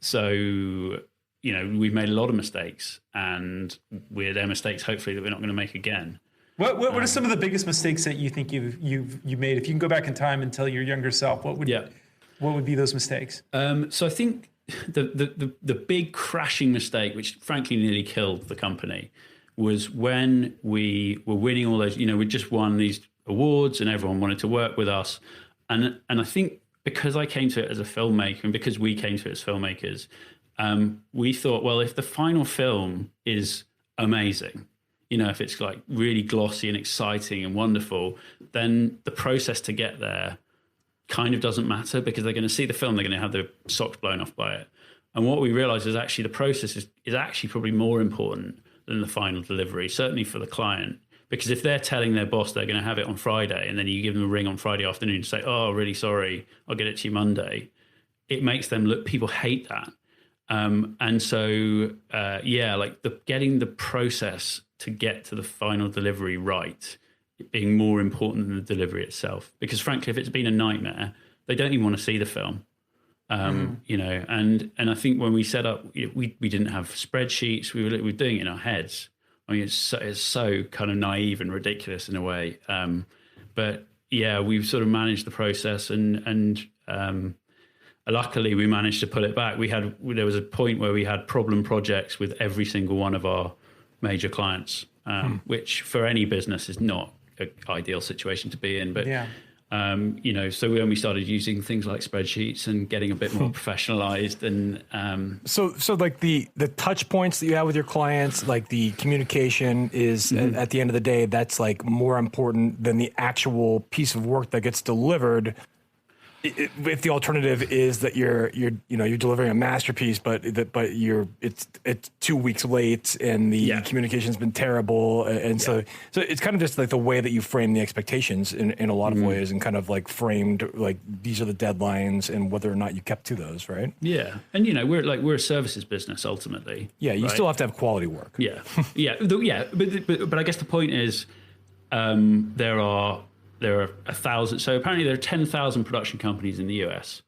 So we've made a lot of mistakes, and they're mistakes hopefully that we're not going to make again. What are some of the biggest mistakes that you think you've made? If you can go back in time and tell your younger self, what would be those mistakes? So I think the big crashing mistake, which frankly nearly killed the company, was when we were winning all those. We just won these awards, and everyone wanted to work with us. And I think because I came to it as a filmmaker, and because we came to it as filmmakers, we thought, well, if the final film is amazing, if it's like really glossy and exciting and wonderful, then the process to get there kind of doesn't matter, because they're going to see the film, they're going to have their socks blown off by it. And what we realized is actually the process is actually probably more important than the final delivery, certainly for the client. Because if they're telling their boss they're going to have it on Friday, and then you give them a ring on Friday afternoon and say, oh, really sorry, I'll get it to you Monday, it makes them look, people hate that. And so, getting the process to get to the final delivery right, being more important than the delivery itself. Because frankly, if it's been a nightmare, they don't even want to see the film. And I think when we set up, we didn't have spreadsheets. We were doing it in our heads. I mean, it's so kind of naive and ridiculous in a way. But yeah, we've sort of managed the process, and luckily we managed to pull it back. There was a point where we had problem projects with every single one of our major clients, which for any business is not an ideal situation to be in. But so when we started using things like spreadsheets and getting a bit more professionalized, and so like the touch points that you have with your clients, like the communication is at the end of the day, that's like more important than the actual piece of work that gets delivered. If the alternative is that you're delivering a masterpiece, but it's 2 weeks late and the communication's been terrible, and so it's kind of just like the way that you frame the expectations in a lot of ways, and kind of like framed like these are the deadlines and whether or not you kept to those, right? Yeah, and we're a services business ultimately. Yeah, you still have to have quality work. Yeah, but I guess the point is there are 1,000. So apparently there are 10,000 production companies in the US.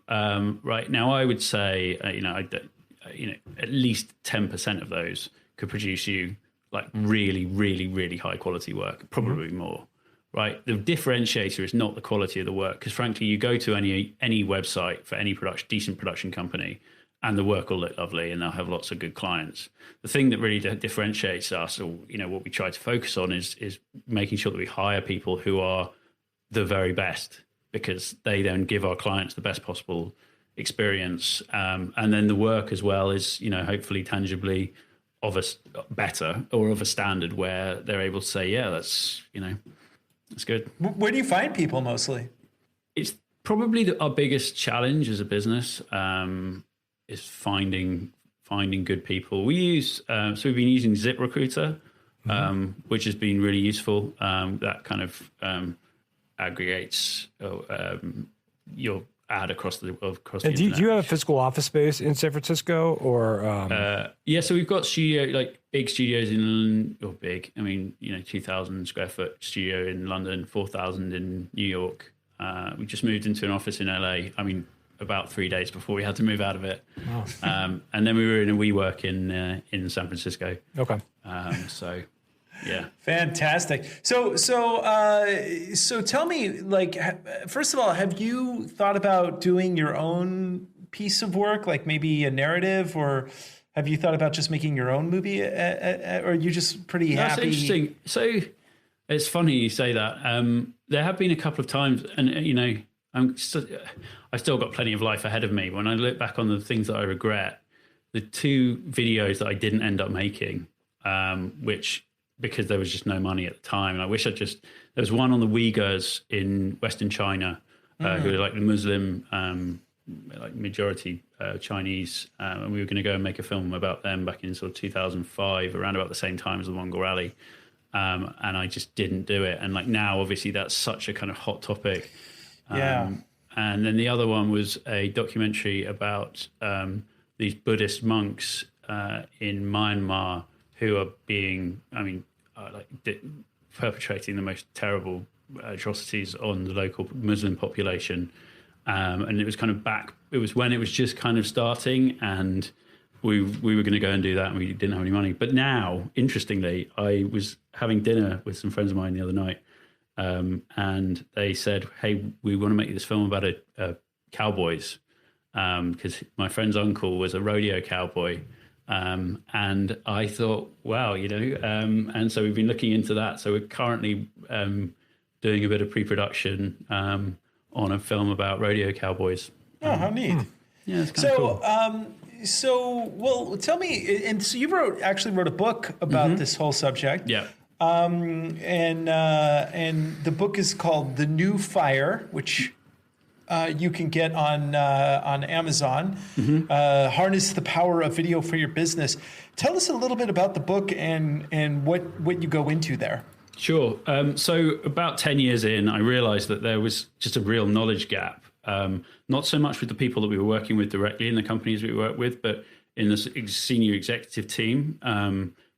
Right now, I would say, at least 10% of those could produce you like really, really, really high quality work. Probably more. Right. The differentiator is not the quality of the work, because frankly, you go to any website for any decent production company, and the work will look lovely, and they'll have lots of good clients. The thing that really differentiates us, or what we try to focus on, is making sure that we hire people who are the very best, because they then give our clients the best possible experience, and then the work as well is hopefully tangibly of a better or of a standard where they're able to say, yeah, that's good. Where do you find people mostly? It's probably our biggest challenge as a business. Is finding good people. We use so we've been using ZipRecruiter, which has been really useful. That kind of aggregates your ad across the internet. Do you have a physical office space in San Francisco, or? So we've got big studios in 2,000 square foot studio in London, 4,000 in New York. We just moved into an office in LA. About 3 days before we had to move out of it. Wow. And then we were in a WeWork in San Francisco. Okay. Yeah. Fantastic. So tell me, first of all, have you thought about doing your own piece of work, like maybe a narrative, or have you thought about just making your own movie, or are you just pretty happy? That's interesting. So it's funny you say that. There have been a couple of times, and I've still got plenty of life ahead of me. When I look back on the things that I regret, the 2 videos that I didn't end up making, which because there was just no money at the time, and I wish there was one on the Uyghurs in Western China, who are like the Muslim, majority Chinese, and we were going to go and make a film about them back in sort of 2005, around about the same time as the Mongol Rally, and I just didn't do it. And now, obviously, that's such a kind of hot topic. And then the other one was a documentary about these Buddhist monks in Myanmar who are being, perpetrating the most terrible atrocities on the local Muslim population. And it was kind of it was when it was just kind of starting, and we were going to go and do that, and we didn't have any money. But now, interestingly, I was having dinner with some friends of mine the other night, and they said, "Hey, we want to make this film about cowboys," because my friend's uncle was a rodeo cowboy. And I thought, wow, and so we've been looking into that. So we're currently doing a bit of pre-production on a film about rodeo cowboys. Oh, how neat! Yeah, it's kind of cool. Well, tell me. And so you actually wrote a book about this whole subject. Yeah. And the book is called The New Fire, which you can get on Amazon. Harness the Power of Video for Your Business. Tell us a little bit about the book and what you go into there. Sure. So about 10 years in, I realized that there was just a real knowledge gap. Not so much with the people that we were working with directly in the companies we work with, but in the senior executive team,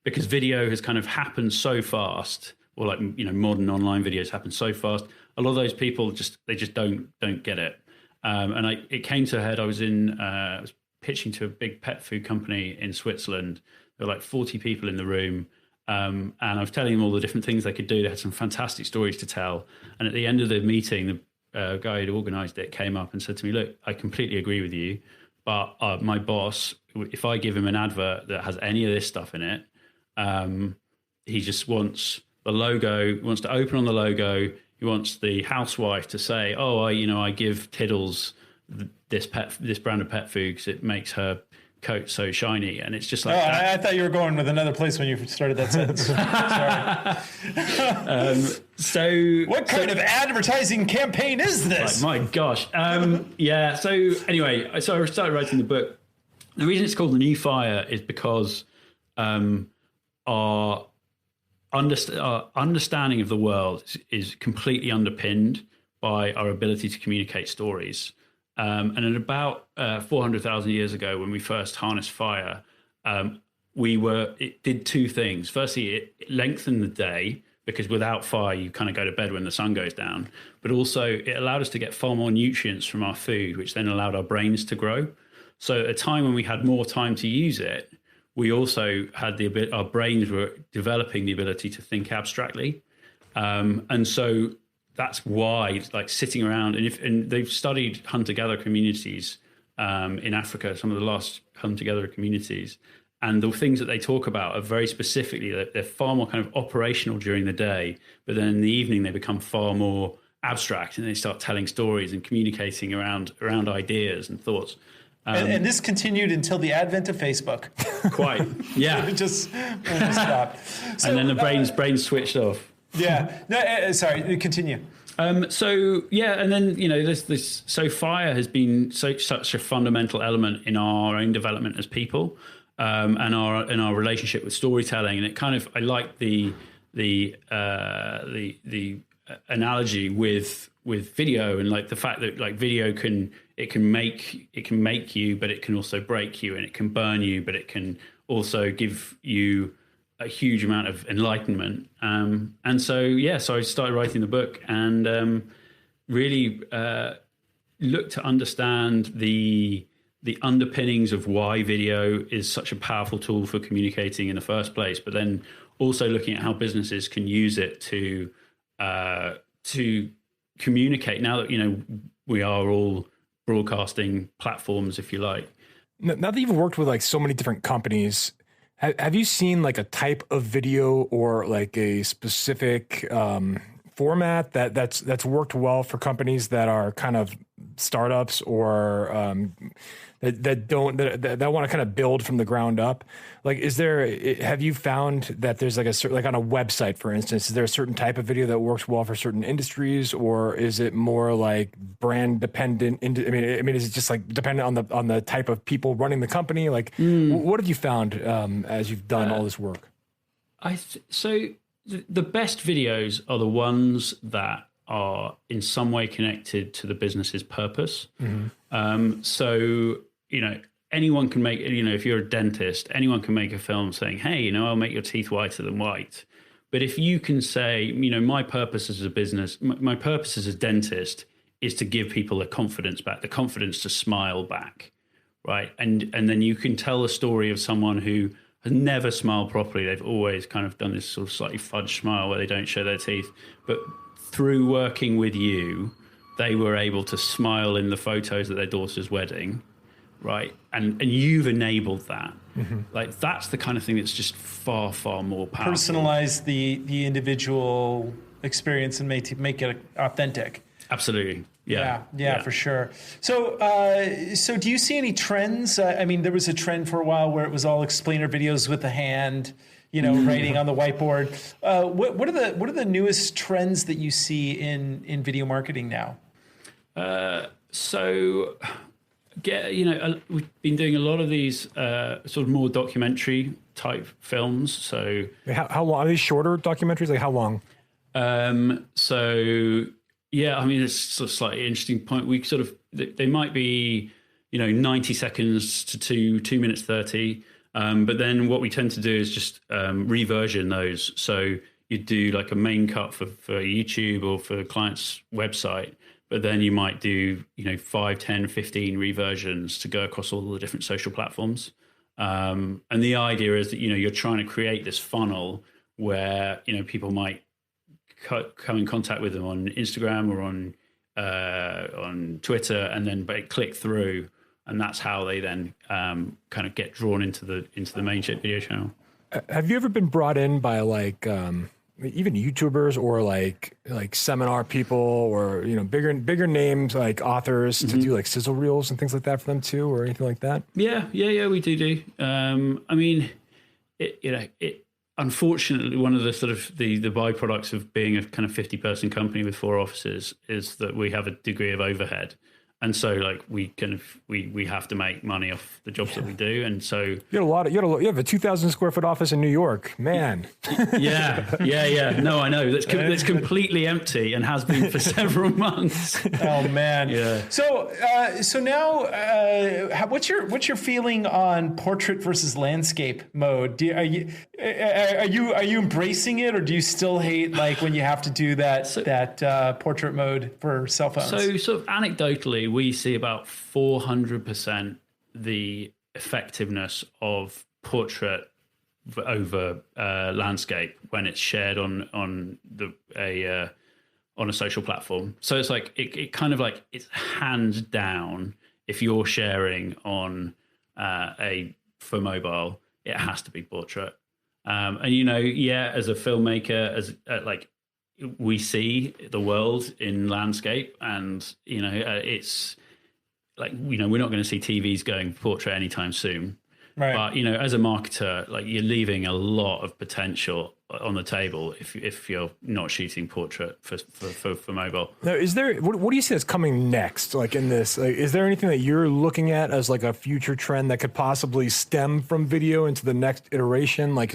because video has kind of happened so fast, or modern online videos happen so fast. A lot of those people just don't get it. And it came to a head. I was pitching to a big pet food company in Switzerland. There were like 40 people in the room. And I was telling them all the different things they could do. They had some fantastic stories to tell. And at the end of the meeting, the guy who'd organized it came up and said to me, "Look, I completely agree with you, but my boss, if I give him an advert that has any of this stuff in it, he just wants the logo, he wants to open on the logo, he wants the housewife to say, oh, I give Tiddles this brand of pet food because it makes her coat so shiny." And it's just like, I thought you were going with another place when you started that sentence. Sorry. What kind of advertising campaign is this? My gosh. Yeah. So anyway, I started writing the book. The reason it's called The New Fire is because our understanding of the world is completely underpinned by our ability to communicate stories. And at about 400,000 years ago, when we first harnessed fire, it did two things. Firstly, it lengthened the day, because without fire, you kind of go to bed when the sun goes down. But also, it allowed us to get far more nutrients from our food, which then allowed our brains to grow. So at a time when we had more time to use it, we also had our brains were developing the ability to think abstractly. And so that's why, like, sitting around, and they've studied hunter-gatherer communities in Africa, some of the last hunter-gatherer communities, and the things that they talk about are very specifically that they're far more kind of operational during the day, but then in the evening they become far more abstract, and they start telling stories and communicating around ideas and thoughts. And this continued until the advent of Facebook. Quite, yeah. It just stopped. So, and then the brains switched off. Yeah. No, sorry. Continue. So yeah, and then this. So fire has been such a fundamental element in our own development as people, and our relationship with storytelling. And it kind of, I like the analogy with video, and like the fact that like video can make you, but it can also break you, and it can burn you, but it can also give you a huge amount of enlightenment. And so I started writing the book, and really looked to understand the underpinnings of why video is such a powerful tool for communicating in the first place, but then also looking at how businesses can use it to communicate. Now that we are all broadcasting platforms, if you like. Now that you've worked with like so many different companies, have you seen like a type of video or like a specific format that's worked well for companies that are kind of startups or that want to kind of build from the ground up? Like, have you found that there's like like on a website, for instance, is there a certain type of video that works well for certain industries, or is it more like brand dependent? I mean, is it just like dependent on the type of people running the company? Like, what have you found as you've done all this work? So the best videos are the ones that are in some way connected to the business's purpose. Mm-hmm. So, anyone can make, if you're a dentist, anyone can make a film saying, hey, I'll make your teeth whiter than white. But if you can say, my purpose as a business, my purpose as a dentist is to give people the confidence back, the confidence to smile back, right? And then you can tell the story of someone who has never smiled properly. They've always kind of done this sort of slightly fudge smile where they don't show their teeth. But through working with you, they were able to smile in the photos at their daughter's wedding, right? And you've enabled that. Mm-hmm. Like, that's the kind of thing that's just far, far more powerful. Personalize the individual experience and make it authentic. Absolutely. Yeah, for sure. So do you see any trends? I mean, there was a trend for a while where it was all explainer videos with the hand, writing on the whiteboard. What are the newest trends that you see in video marketing now? We've been doing a lot of these sort of more documentary type films. So how long are these? Shorter documentaries? Like how long? Yeah, I mean, it's sort of slightly interesting point. We sort of, they might be, 90 seconds to 2 minutes 30. But then what we tend to do is just reversion those. So you do like a main cut for YouTube or for a client's website, but then you might do, 5, 10, 15 reversions to go across all the different social platforms. And the idea is that, you're trying to create this funnel where, people might come in contact with them on Instagram or on Twitter, and then click through, and that's how they then kind of get drawn into the main video channel. Have you ever been brought in by like even YouTubers or like seminar people or bigger names like authors to do like sizzle reels and things like that for them too, or anything like that? Yeah, we do. I mean, it. Unfortunately, one of the sort of the byproducts of being a kind of 50-person company with 4 offices is that we have a degree of overhead. And so, like, we have to make money off the jobs that we do, and so you have a 2,000 square foot office in New York, man. Yeah. No, I know that's completely empty and has been for several months. Oh man. Yeah. So now, what's your feeling on portrait versus landscape mode? Are you embracing it, or do you still hate like when you have to do that portrait mode for cell phones? So sort of anecdotally, we see about 400% the effectiveness of portrait over landscape when it's shared on a social platform. So it's like it kind of like it's hands down. If you're sharing on for mobile, it has to be portrait. And as a filmmaker, we see the world in landscape, and it's like we're not going to see TVs going portrait anytime soon. Right. But as a marketer, like you're leaving a lot of potential on the table if you're not shooting portrait for mobile. Now, is there what do you see that's coming next? Like in this, is there anything that you're looking at as like a future trend that could possibly stem from video into the next iteration? Like,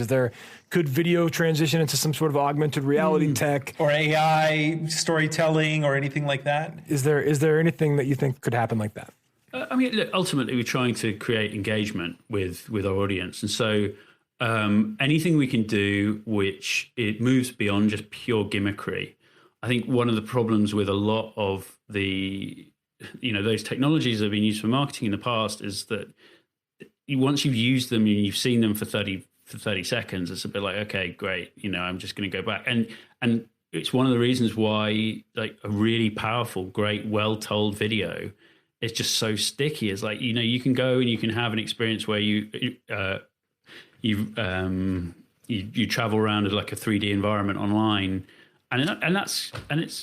could video transition into some sort of augmented reality tech or AI storytelling or anything like that? Is there anything that you think could happen like that? I mean, look, ultimately, we're trying to create engagement with our audience, and so anything we can do which it moves beyond just pure gimmickry. I think one of the problems with a lot of the those technologies that have been used for marketing in the past is that once you've used them and you've seen them for 30 seconds, it's a bit like, okay, great, I'm just going to go back, and it's one of the reasons why like a really powerful, great, well-told video. It's just so sticky. It's like, you can go and you can have an experience where you travel around as like a 3D environment online, and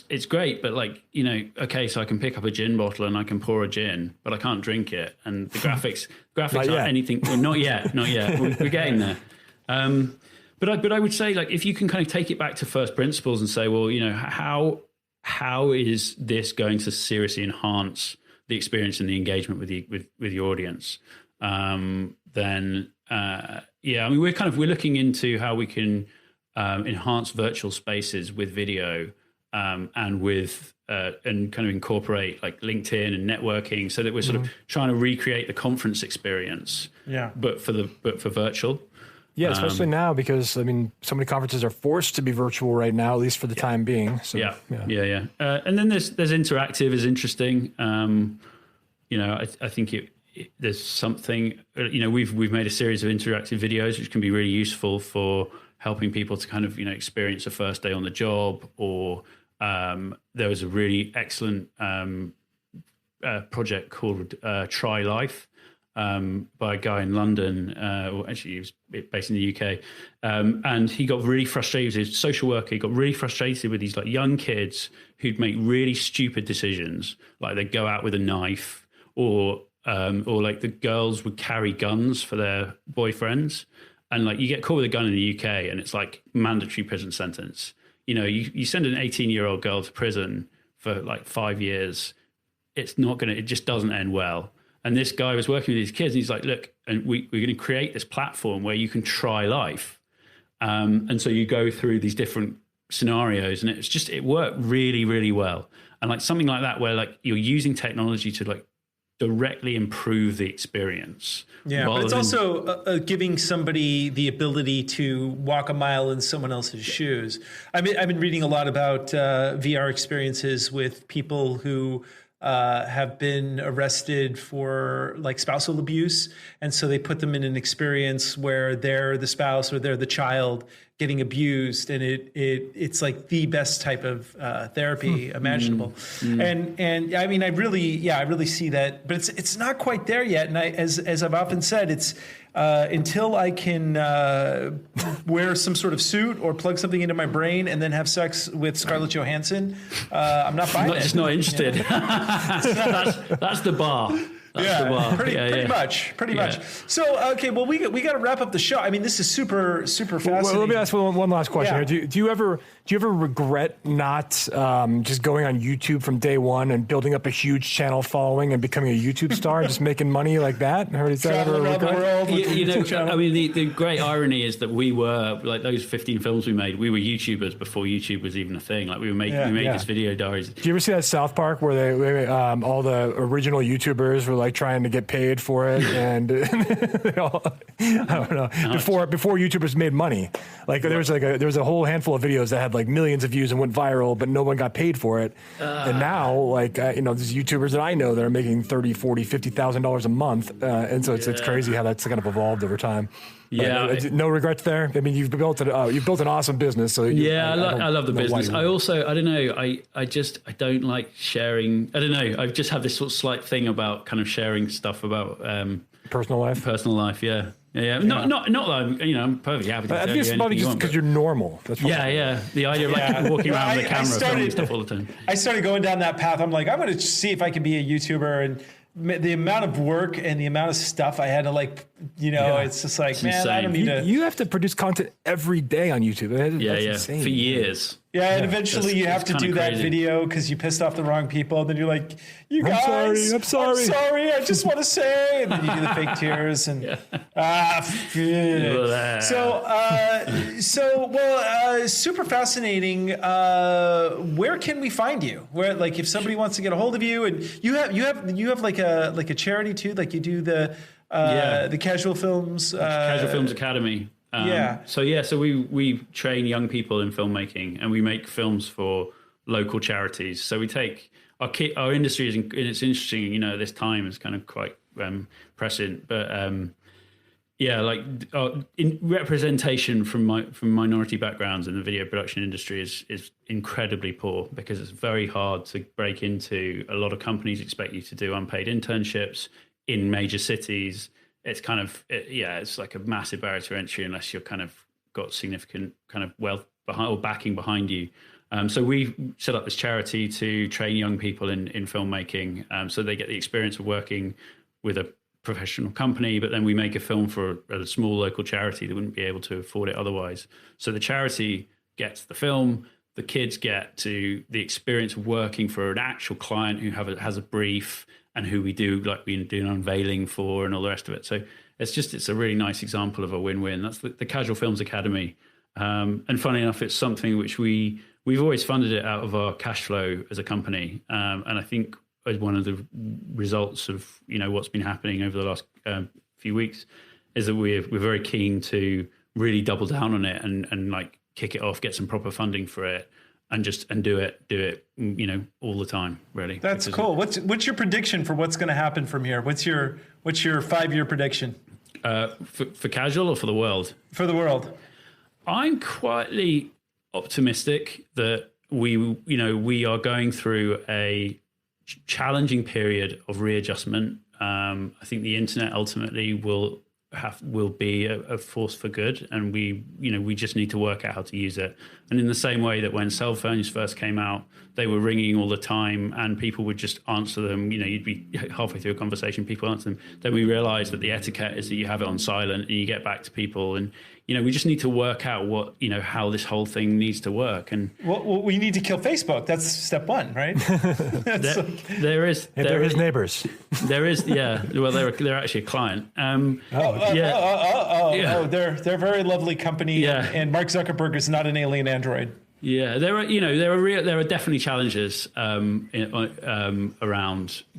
it's great. But like, okay, so I can pick up a gin bottle and I can pour a gin, but I can't drink it. And the graphics aren't anything. Well, not yet. We're getting there. But I would say, like, if you can kind of take it back to first principles and say, well, how is this going to seriously enhance the experience and the engagement with your audience, then I mean we're looking into how we can enhance virtual spaces with video and with and kind of incorporate like LinkedIn and networking, so that we're sort of trying to recreate the conference experience, but for virtual. Yeah, especially now, because I mean, so many conferences are forced to be virtual right now, at least for the time being. So, yeah. And then there's interactive is interesting. I think there's something, we've made a series of interactive videos which can be really useful for helping people to kind of, experience a first day on the job, or there was a really excellent project called Try Life by a guy in London, or actually he was based in the UK, and he got really frustrated. He's a social worker. He got really frustrated with these like young kids who'd make really stupid decisions, like they'd go out with a knife, or like the girls would carry guns for their boyfriends, and like you get caught with a gun in the UK and it's like mandatory prison sentence. You send an 18-year-old girl to prison for like 5 years, it just doesn't end well. And this guy was working with these kids, and he's like, look, and we're going to create this platform where you can try life. And so you go through these different scenarios, and it worked really, really well. And like something like that, where like you're using technology to like directly improve the experience. Yeah, but it's also giving somebody the ability to walk a mile in someone else's shoes. I've been reading a lot about VR experiences with people who have been arrested for like spousal abuse, and so they put them in an experience where they're the spouse or they're the child getting abused, and it's like the best type of therapy imaginable. And I mean, I really see that, but it's not quite there yet. And as I've often said, it's until I can wear some sort of suit or plug something into my brain and then have sex with Scarlett Johansson, I'm not buying it. Just not interested. That's the bar. Pretty much. So, okay, well, we got to wrap up the show. I mean, this is super fascinating. Well, let me ask one last question here. Do you ever regret not just going on YouTube from day one and building up a huge channel following and becoming a YouTube star and just making money like that? Or is that ever a regret? I mean, the great irony is that we were, like those 15 films we made, we were YouTubers before YouTube was even a thing. Like we made this video diaries. Do you ever see that South Park where they all the original YouTubers were like trying to get paid for it, and they all, I don't know, before YouTubers made money, like there was a whole handful of videos that had like millions of views and went viral, but no one got paid for it. And now, like there's YouTubers that I know that are making $30,000, $40,000, $50,000 a month, and so it's crazy how that's kind of evolved over time. But, no regrets there. I mean, you've built an awesome business. So I love the business. I don't know. I don't like sharing. I don't know. I just have this sort of slight thing about kind of sharing stuff about personal life. Yeah. Not that I'm perfectly happy to tell you anything just because you're normal. That's the idea of like walking around with a camera filming stuff all the time. I started going down that path. I'm like, I'm going to see if I can be a YouTuber, and the amount of work and the amount of stuff I had to it's just like, man, insane. I don't need to. You have to produce content every day on YouTube. That's insane. For years. Yeah, and eventually you have to do that video because you pissed off the wrong people. And then you're like, I'm sorry, I just want to say. And then you do the fake tears. And super fascinating. Where can we find you? Where, like, if somebody wants to get a hold of you, and you have like a charity too, like you do the Casual Films Academy. So we train young people in filmmaking, and we make films for local charities. So we take our industry it's interesting, this time is kind of quite prescient, but in representation from minority backgrounds in the video production industry is incredibly poor, because it's very hard to break into. A lot of companies expect you to do unpaid internships in major cities. It's kind of, it's like a massive barrier to entry unless you're kind of got significant kind of wealth behind or backing behind you. So we set up this charity to train young people in filmmaking, so they get the experience of working with a professional company, but then we make a film for a small local charity that wouldn't be able to afford it otherwise. So the charity gets the film, the kids get to the experience of working for an actual client who has a brief, and who we do an unveiling for and all the rest of it. So it's a really nice example of a win-win. That's the Casual Films Academy. And funny enough, it's something which we've always funded it out of our cash flow as a company. And I think as one of the results of, what's been happening over the last few weeks is that we're very keen to really double down on it and like kick it off, get some proper funding for it. and do it, all the time, really. That's cool. What's your prediction for what's going to happen from here? What's your 5-year prediction? For casual or for the world? For the world. I'm quietly optimistic that we are going through a challenging period of readjustment. I think the internet ultimately will be a force for good, and we just need to work out how to use it. And in the same way that when cell phones first came out, they were ringing all the time and people would just answer them. You'd be halfway through a conversation, people answer them. Then we realized that the etiquette is that you have it on silent and you get back to people. And we just need to work out how this whole thing needs to work. And well, we need to kill Facebook. That's step one, right? There is neighbors. There is, yeah. Well, they're actually a client. They're a very lovely company. Yeah. And Mark Zuckerberg is not an alien android. Yeah, there are definitely challenges around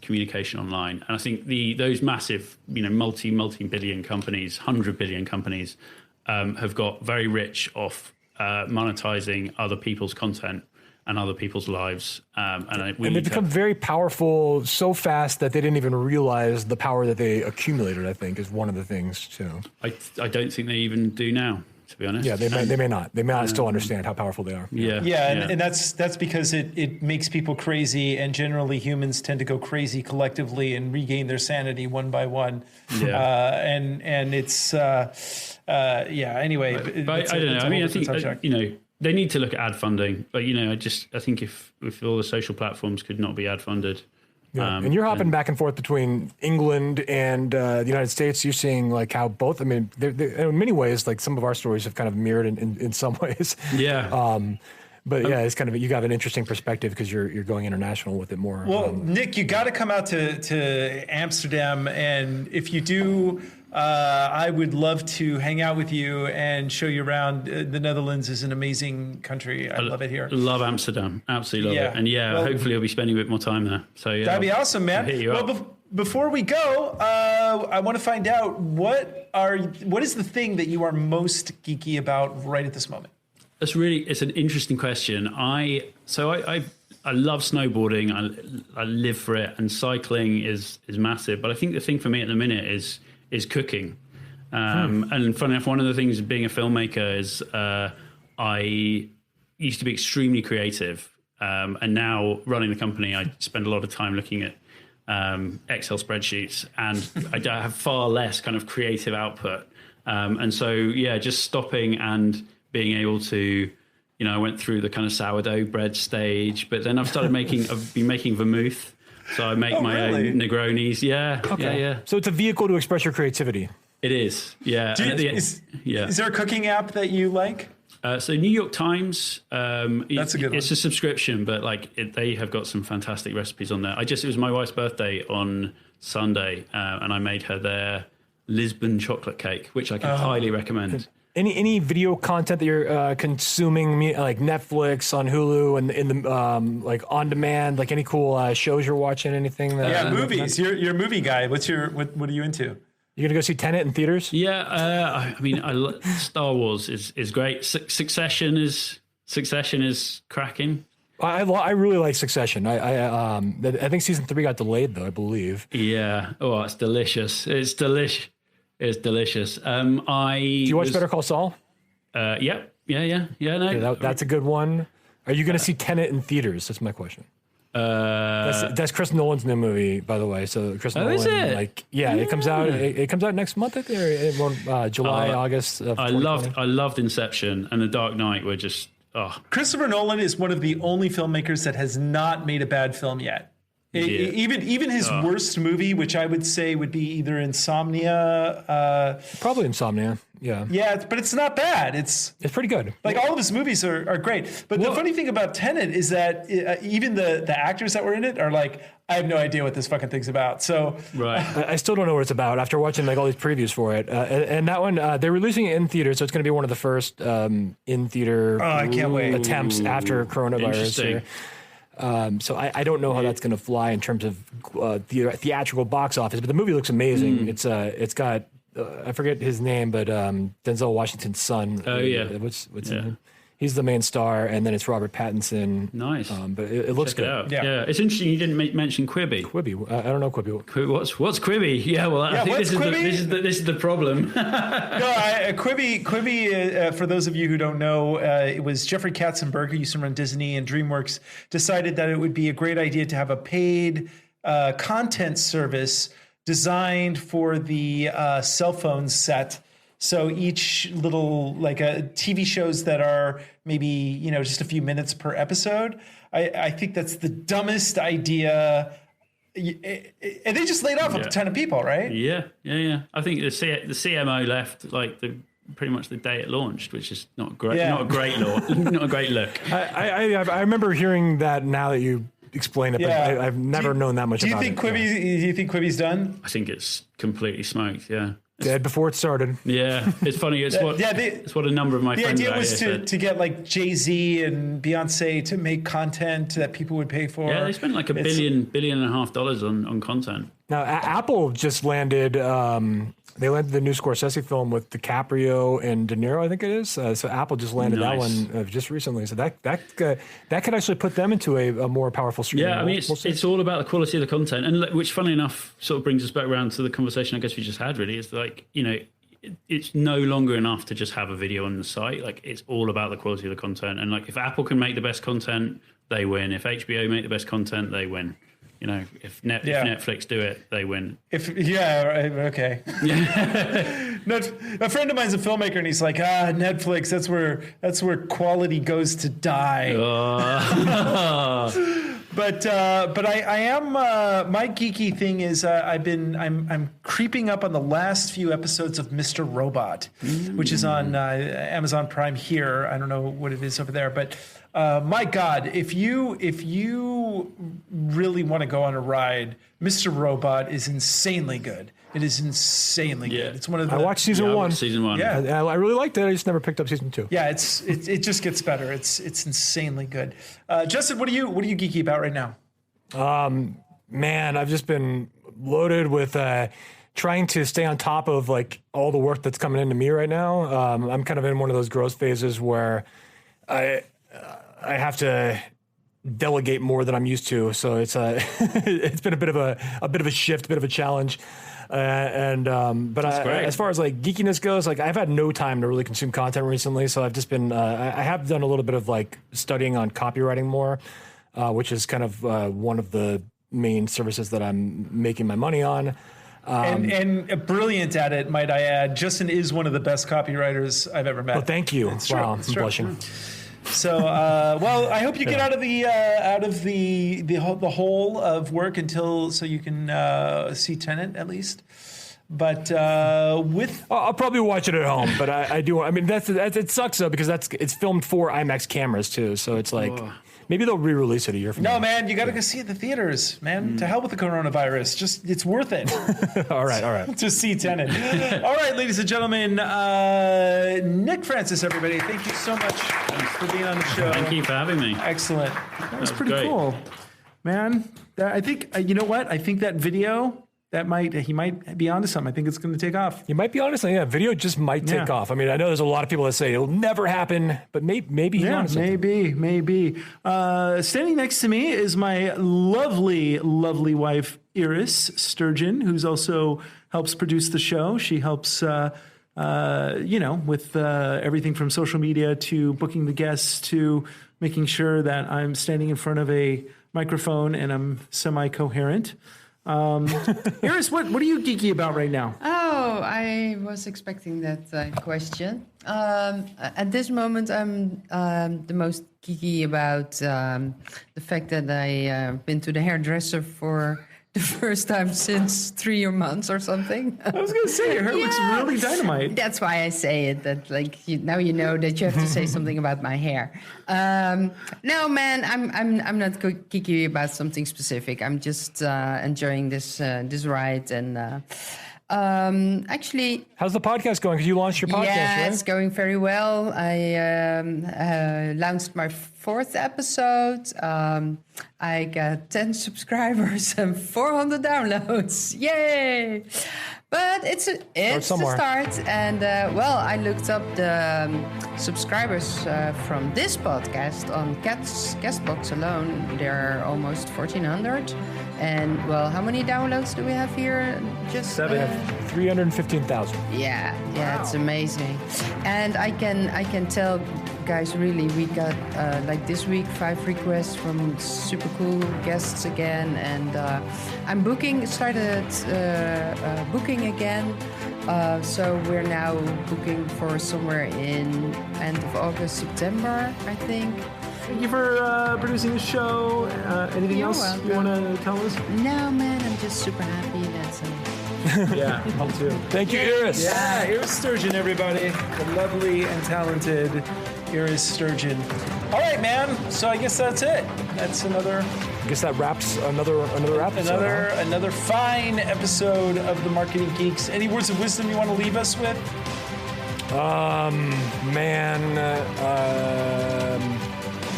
communication online, and I think those massive multi-billion companies, 100 billion companies, have got very rich off monetizing other people's content and other people's lives, and they become very powerful so fast that they didn't even realize the power that they accumulated. I think is one of the things too. I don't think they even do now, to be honest. Yeah, they may not. They may not still understand how powerful they are. And that's because it makes people crazy, and generally humans tend to go crazy collectively and regain their sanity one by one. Yeah. And it's anyway. But I don't know. I mean, I think they need to look at ad funding, but I think if all the social platforms could not be ad funded. Yeah. And you're hopping back and forth between England and the United States. You're seeing like how both, I mean, they're, in many ways, like some of our stories have kind of mirrored in some ways. Yeah. But yeah, it's kind of, you got an interesting perspective because you're going international with it more. Well, Nick, you got to come out to Amsterdam. And if you do, I would love to hang out with you and show you around. The Netherlands is an amazing country. I love it here. Love Amsterdam. Absolutely love it. And hopefully I'll be spending a bit more time there. So yeah, that'd be awesome, man. Before we go, I want to find out what is the thing that you are most geeky about right at this moment? It's an interesting question. I love snowboarding. I live for it, and cycling is massive. But I think the thing for me at the minute is cooking. And funny enough, one of the things of being a filmmaker is I used to be extremely creative, and now running the company, I spend a lot of time looking at Excel spreadsheets, and I have far less kind of creative output. And so just stopping and being able to, I went through the kind of sourdough bread stage, but then I've been making vermouth. So I make my own Negronis. Yeah. Okay. Yeah. So it's a vehicle to express your creativity. It is. Yeah. Is there a cooking app that you like? So New York Times, that's a good one. It's a subscription, but they have got some fantastic recipes on there. It was my wife's birthday on Sunday, and I made her their Lisbon chocolate cake, which I can highly recommend. Any video content that you're consuming, like Netflix, on Hulu, and in the like on demand, like any cool shows you're watching, anything? Movies. You're a movie guy. What are you into? You gonna go see Tenet in theaters? Yeah, I mean, Star Wars is great. Succession is cracking. I really like Succession. I think season 3 got delayed though, I believe. Yeah. Oh, it's delicious. It's delicious. It's delicious. Do you watch Better Call Saul? Yeah. No, that's a good one. Are you going to see Tenet in theaters? That's my question. That's Chris Nolan's new movie, by the way. So Chris Nolan, is it? It comes out. It comes out next month, I think, or July, August. Of I loved Inception and The Dark Knight. Were just Christopher Nolan is one of the only filmmakers that has not made a bad film yet. Even his worst movie, which I would say would be either Insomnia. Probably Insomnia. Yeah. Yeah, but it's not bad. It's pretty good. Like all of his movies are great. But the funny thing about Tenet is that even the actors that were in it are like, I have no idea what this fucking thing's about. So right. I still don't know what it's about after watching like all these previews for it. And that one, they're releasing it in theater, so it's going to be one of the first in theater I can't wait. attempts after coronavirus here. So I don't know how that's going to fly in terms of theatrical box office, but the movie looks amazing. It's got I forget his name, but Denzel Washington's son. Oh yeah, what's his name? He's the main star, and then it's Robert Pattinson. Nice. But it looks Check it good. out. Yeah. It's interesting you didn't mention Quibi. Quibi. I don't know Quibi. What's Quibi? Yeah, well, I think this is the problem. Quibi, for those of you who don't know, it was Jeffrey Katzenberg, who used to run Disney and DreamWorks, decided that it would be a great idea to have a paid content service designed for the cell phone set. So each little, like TV shows that are maybe, just a few minutes per episode. I think that's the dumbest idea. And they just laid off a ton of people, right? Yeah. I think the CMO left pretty much the day it launched, which is not great. Yeah. Not a great not a great look. I remember hearing that now that you explain it, but I've never known that much about it. Do you think Quibi's done? I think it's completely smoked. Yeah. Dead before it started. Yeah, it's funny. It's what a number of my friends. The idea was to get like Jay-Z and Beyonce to make content that people would pay for. Yeah, they spent like $1.5 billion on content. Now, Apple just landed. They landed the new Scorsese film with DiCaprio and De Niro, I think it is. So Apple just landed that one just recently. So that could actually put them into a more powerful streaming. Yeah, I mean, it's all about the quality of the content, and which, funnily enough, sort of brings us back around to the conversation I guess we just had. Really, is like it's no longer enough to just have a video on the site. Like, it's all about the quality of the content, and like if Apple can make the best content, they win. If HBO make the best content, they win. If Netflix do it, they win. Okay. A friend of mine's a filmmaker, and he's like, Netflix. That's where quality goes to die. But I am my geeky thing is I'm creeping up on the last few episodes of Mr. Robot, which is on Amazon Prime here. I don't know what it is over there, but my God, if you really want to go on a ride, Mr. Robot is insanely good. It is insanely good. It's one of the. I watched season one. Yeah, I really liked it. I just never picked up season 2. Yeah, it just gets better. It's insanely good. Justin, what are you geeky about right now? Man, I've just been loaded with trying to stay on top of like all the work that's coming into me right now. I'm kind of in one of those growth phases where I have to delegate more than I'm used to. So it's it's been a bit of a shift, a bit of a challenge. But as far as like geekiness goes, like I've had no time to really consume content recently. So I've just been, I have done a little bit of like studying on copywriting more, which is kind of one of the main services that I'm making my money on. And brilliant at it, might I add. Justin is one of the best copywriters I've ever met. Oh, thank you. It's wow, true. I'm blushing. So, well, I hope you get out of the hole of work so you can see Tenet at least. But I'll probably watch it at home. But I do. I mean, it sucks though because it's filmed for IMAX cameras too. So it's like. Maybe they'll re-release it a year from now. No, man, you got to go see it at the theaters, man. To hell with the coronavirus. It's worth it. All right. To see Tenet. All right, ladies and gentlemen, Nick Francis, everybody, thank you so much for being on the show. Thank you for having me. Excellent. That was pretty great. cool, man. I think you know what? I think that video. He might be onto something. I think it's going to take off. You might be onto something. Yeah, video just might take off. I mean, I know there's a lot of people that say it'll never happen, but maybe he's onto something. Maybe. Standing next to me is my lovely, lovely wife, Iris Sturgeon, who's also helps produce the show. She helps, with everything from social media to booking the guests to making sure that I'm standing in front of a microphone and I'm semi-coherent. Iris, what are you geeky about right now? Oh, I was expecting that question. At this moment, I'm the most geeky about the fact that I've been to the hairdresser for the first time since 3 months or something. I was going to say, your hair looks really dynamite. That's why I say it, that now you know that you have to say something about my hair. No, man, I'm not geeky about something specific. I'm just enjoying this ride and... actually, how's the podcast going? Because you launched your podcast, right? Yeah, it's going very well. I launched my 4th episode. I got 10 subscribers and 400 downloads. Yay! But it's the start. And I looked up the subscribers from this podcast on Castbox alone. There are almost 1,400. And how many downloads do we have here? Just we have 315,000. Yeah, wow. It's amazing. And I can tell, guys, really, we got like this week 5 requests from super cool guests again, and I'm started booking again. So we're now booking for somewhere in end of August, September, I think. Thank you for producing the show. Anything else you want to tell us? No, man, I'm just super happy. That's it. Yeah, me too. Thank you, Iris. Yeah, Iris Sturgeon, everybody. The lovely and talented Iris Sturgeon. All right, man. So I guess that's it. That's another. I guess that wraps another episode. Another fine episode of the Marketing Geeks. Any words of wisdom you want to leave us with?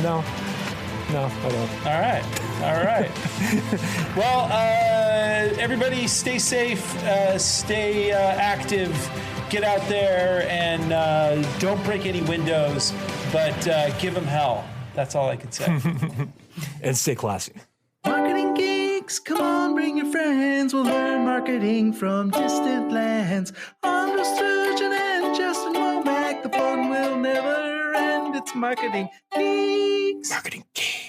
No, I don't. All right. Well, everybody stay safe, stay active, get out there, and don't break any windows, but give them hell. That's all I can say. And stay classy. Marketing Geeks, come on, bring your friends. We'll learn marketing from distant lands. Andros Sturgeon and Justin Womack, the fun will never end. It's Marketing Geeks. Marketing Geeks.